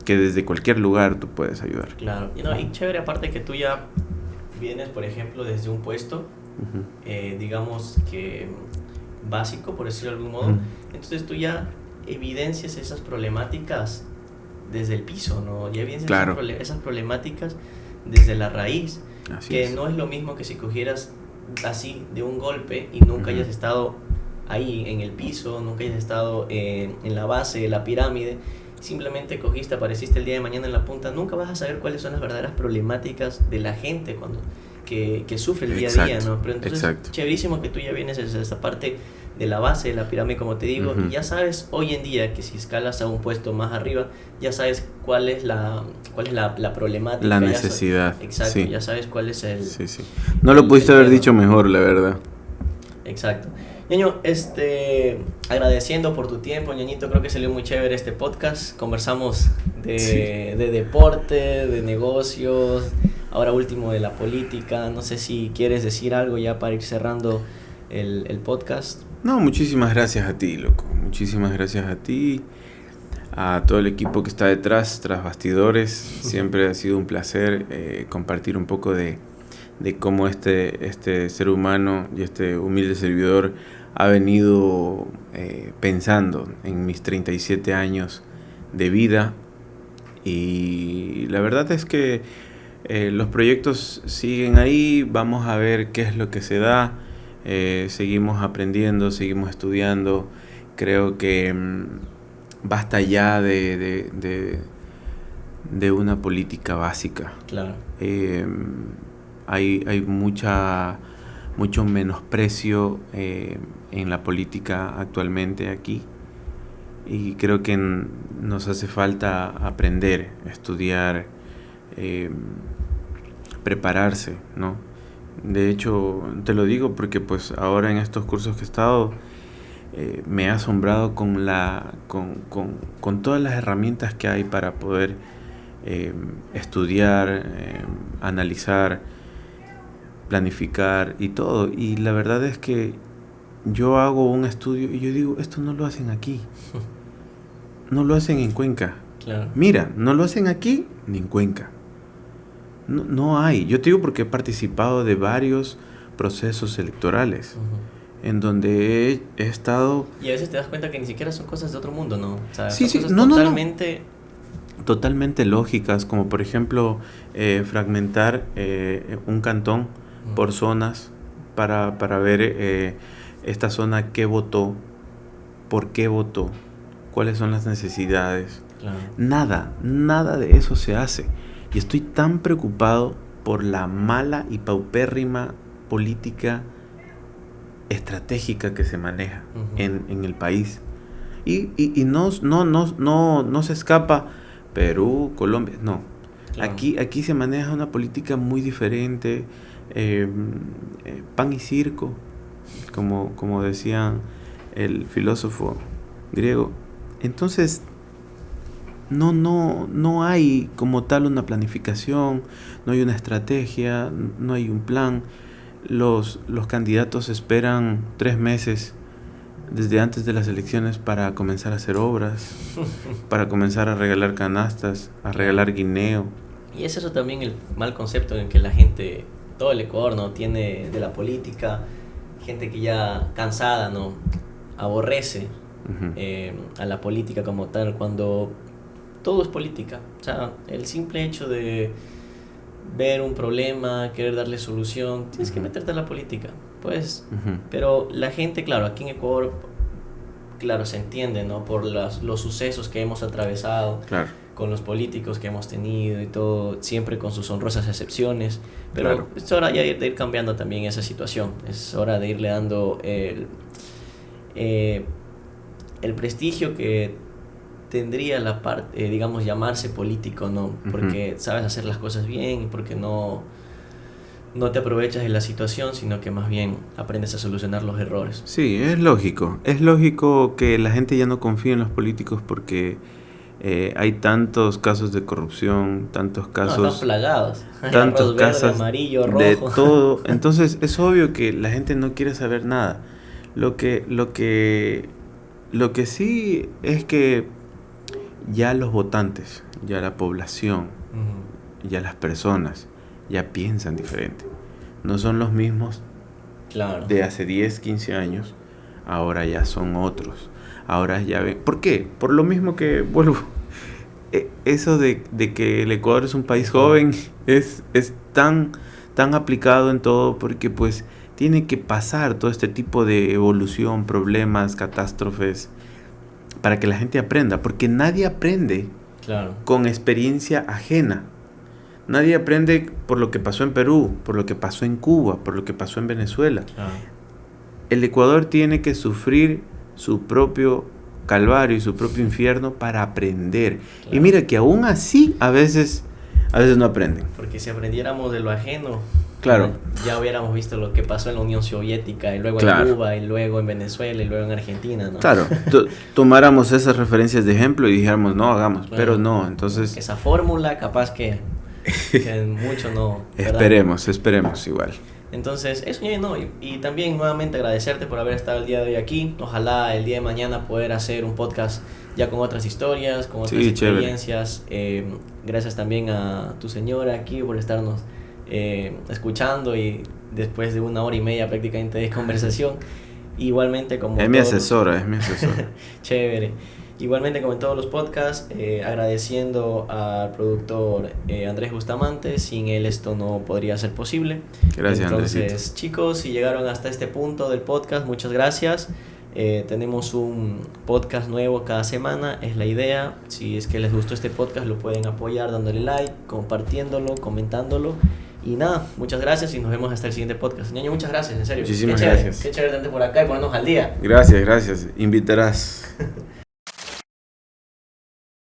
S2: que desde cualquier lugar tú puedes ayudar.
S1: Claro, y chévere, aparte que tú ya vienes, por ejemplo, desde un puesto, digamos que básico, por decirlo de algún modo, entonces tú ya evidencias esas problemáticas desde el piso, ¿no? Ya evidencias esas problemáticas desde la raíz, no es lo mismo que si cogieras así de un golpe y nunca hayas estado ahí en el piso, nunca hayas estado en la base de la pirámide, simplemente cogiste, apareciste el día de mañana en la punta, nunca vas a saber cuáles son las verdaderas problemáticas de la gente que sufre el día a día, ¿no? Pero entonces, chéverísimo que tú ya vienes desde esa parte de la base de la pirámide, como te digo, y ya sabes hoy en día que si escalas a un puesto más arriba, ya sabes cuál es la problemática.
S2: La necesidad.
S1: Exacto, ya sabes cuál es el...
S2: Sí. No lo pudiste haber dicho mejor, la verdad.
S1: Exacto. Ñaño, agradeciendo por tu tiempo, Ñañito, creo que salió muy chévere este podcast. Conversamos de deporte, de negocios, ahora último de la política. No sé si quieres decir algo ya para ir cerrando el podcast.
S2: No, muchísimas gracias a ti, loco. Muchísimas gracias a ti, a todo el equipo que está detrás, tras bastidores. Siempre ha sido un placer compartir un poco de cómo este ser humano y este humilde servidor ha venido pensando en mis 37 años de vida, y la verdad es que los proyectos siguen ahí. Vamos a ver qué es lo que se da. Seguimos aprendiendo, seguimos estudiando. Creo que basta ya de una política básica.
S1: Claro.
S2: Hay mucho menosprecio en la política actualmente aquí, y creo que nos hace falta aprender, estudiar, prepararse, ¿no? De hecho, te lo digo porque pues ahora en estos cursos que he estado, me he asombrado con todas las herramientas que hay para poder estudiar, analizar, planificar y todo. Y la verdad es que yo hago un estudio y yo digo, esto no lo hacen aquí. No lo hacen en Cuenca.
S1: Claro.
S2: Mira, no lo hacen aquí ni en Cuenca. No hay. Yo te digo porque he participado de varios procesos electorales en donde he estado...
S1: Y a veces te das cuenta que ni siquiera son cosas de otro mundo, ¿no? O sea,
S2: Sí,
S1: son
S2: sí,
S1: cosas
S2: totalmente lógicas, como por ejemplo fragmentar un cantón por zonas para ver esta zona qué votó, por qué votó, cuáles son las necesidades.
S1: Claro.
S2: Nada de eso se hace. Y estoy tan preocupado por la mala y paupérrima política estratégica que se maneja en el país. Y no se escapa Perú, Colombia, no.
S1: Claro.
S2: Aquí se maneja una política muy diferente, pan y circo, como decía el filósofo griego. Entonces, no hay como tal una planificación, no hay una estrategia, no hay un plan. Los candidatos esperan 3 meses desde antes de las elecciones para comenzar a hacer obras, para comenzar a regalar canastas, a regalar guineo.
S1: Y es eso también el mal concepto en que la gente, todo el Ecuador, ¿no?, tiene de la política, gente que ya cansada, ¿no?, aborrece a la política como tal, cuando todo es política. O sea, el simple hecho de ver un problema, querer darle solución, tienes que meterte a la política, pues. Pero la gente, claro, aquí en Ecuador, claro, se entiende, ¿no?, por los sucesos que hemos atravesado,
S2: Claro.
S1: con los políticos que hemos tenido y todo, siempre con sus honrosas excepciones, pero
S2: Claro.
S1: es hora ya de ir cambiando también esa situación. Es hora de irle dando el prestigio que tendría la parte, digamos, llamarse político, ¿no? Porque sabes hacer las cosas bien y porque no te aprovechas de la situación, sino que más bien aprendes a solucionar los errores.
S2: Sí, es lógico. Es lógico que la gente ya no confíe en los políticos porque hay tantos casos de corrupción, tantos casos...
S1: están plagados.
S2: Tantos
S1: Arroz verde,
S2: casos
S1: amarillo,
S2: de
S1: rojo.
S2: todo. Entonces es obvio que la gente no quiere saber nada. Lo que sí es que ya los votantes, ya la población, ya las personas, ya piensan diferente. No son los mismos
S1: Claro.
S2: de hace 10, 15 años. Ahora ya son otros. Ahora ya ven. ¿Por qué? Por lo mismo que, vuelvo, eso de que el Ecuador es un país joven es tan aplicado en todo, porque pues tiene que pasar todo este tipo de evolución, problemas, catástrofes, para que la gente aprenda, porque nadie aprende
S1: Claro.
S2: con experiencia ajena. Nadie aprende por lo que pasó en Perú, por lo que pasó en Cuba, por lo que pasó en Venezuela.
S1: Claro.
S2: El Ecuador tiene que sufrir su propio calvario y su propio infierno para aprender.
S1: Claro.
S2: Y mira que aún así a veces no aprenden.
S1: Porque si aprendiéramos de lo ajeno,
S2: Claro.
S1: ya hubiéramos visto lo que pasó en la Unión Soviética, y luego
S2: Claro.
S1: en Cuba, y luego en Venezuela, y luego en Argentina, ¿no?
S2: Claro, tomáramos esas referencias de ejemplo y dijéramos, no, hagamos,
S1: Claro.
S2: pero no, entonces
S1: Esa fórmula capaz que mucho no, ¿verdad?
S2: esperemos igual.
S1: Entonces, eso ya no. Y también nuevamente agradecerte por haber estado el día de hoy aquí. Ojalá el día de mañana poder hacer un podcast ya con otras historias, con otras
S2: Sí,
S1: experiencias. Gracias también a tu señora aquí por estarnos escuchando, y después de 1 hora y media prácticamente de conversación. Igualmente como
S2: Es mi
S1: todos los-
S2: asesora, es mi asesora.
S1: Chévere. Igualmente como en todos los podcasts, agradeciendo al productor Andrés Bustamante. Sin él esto no podría ser posible.
S2: Gracias,
S1: Entonces,
S2: Andresito.
S1: chicos, si llegaron hasta este punto del podcast, muchas gracias. Tenemos un podcast nuevo cada semana, es la idea. Si es que les gustó este podcast, lo pueden apoyar dándole like, compartiéndolo, comentándolo. Y nada, muchas gracias y nos vemos hasta el siguiente podcast. Ñaño, muchas gracias, en serio.
S2: Muchísimas
S1: Qué chévere,
S2: gracias.
S1: Qué chévere tenerte por acá y ponernos al día.
S2: Gracias, gracias. Invitarás.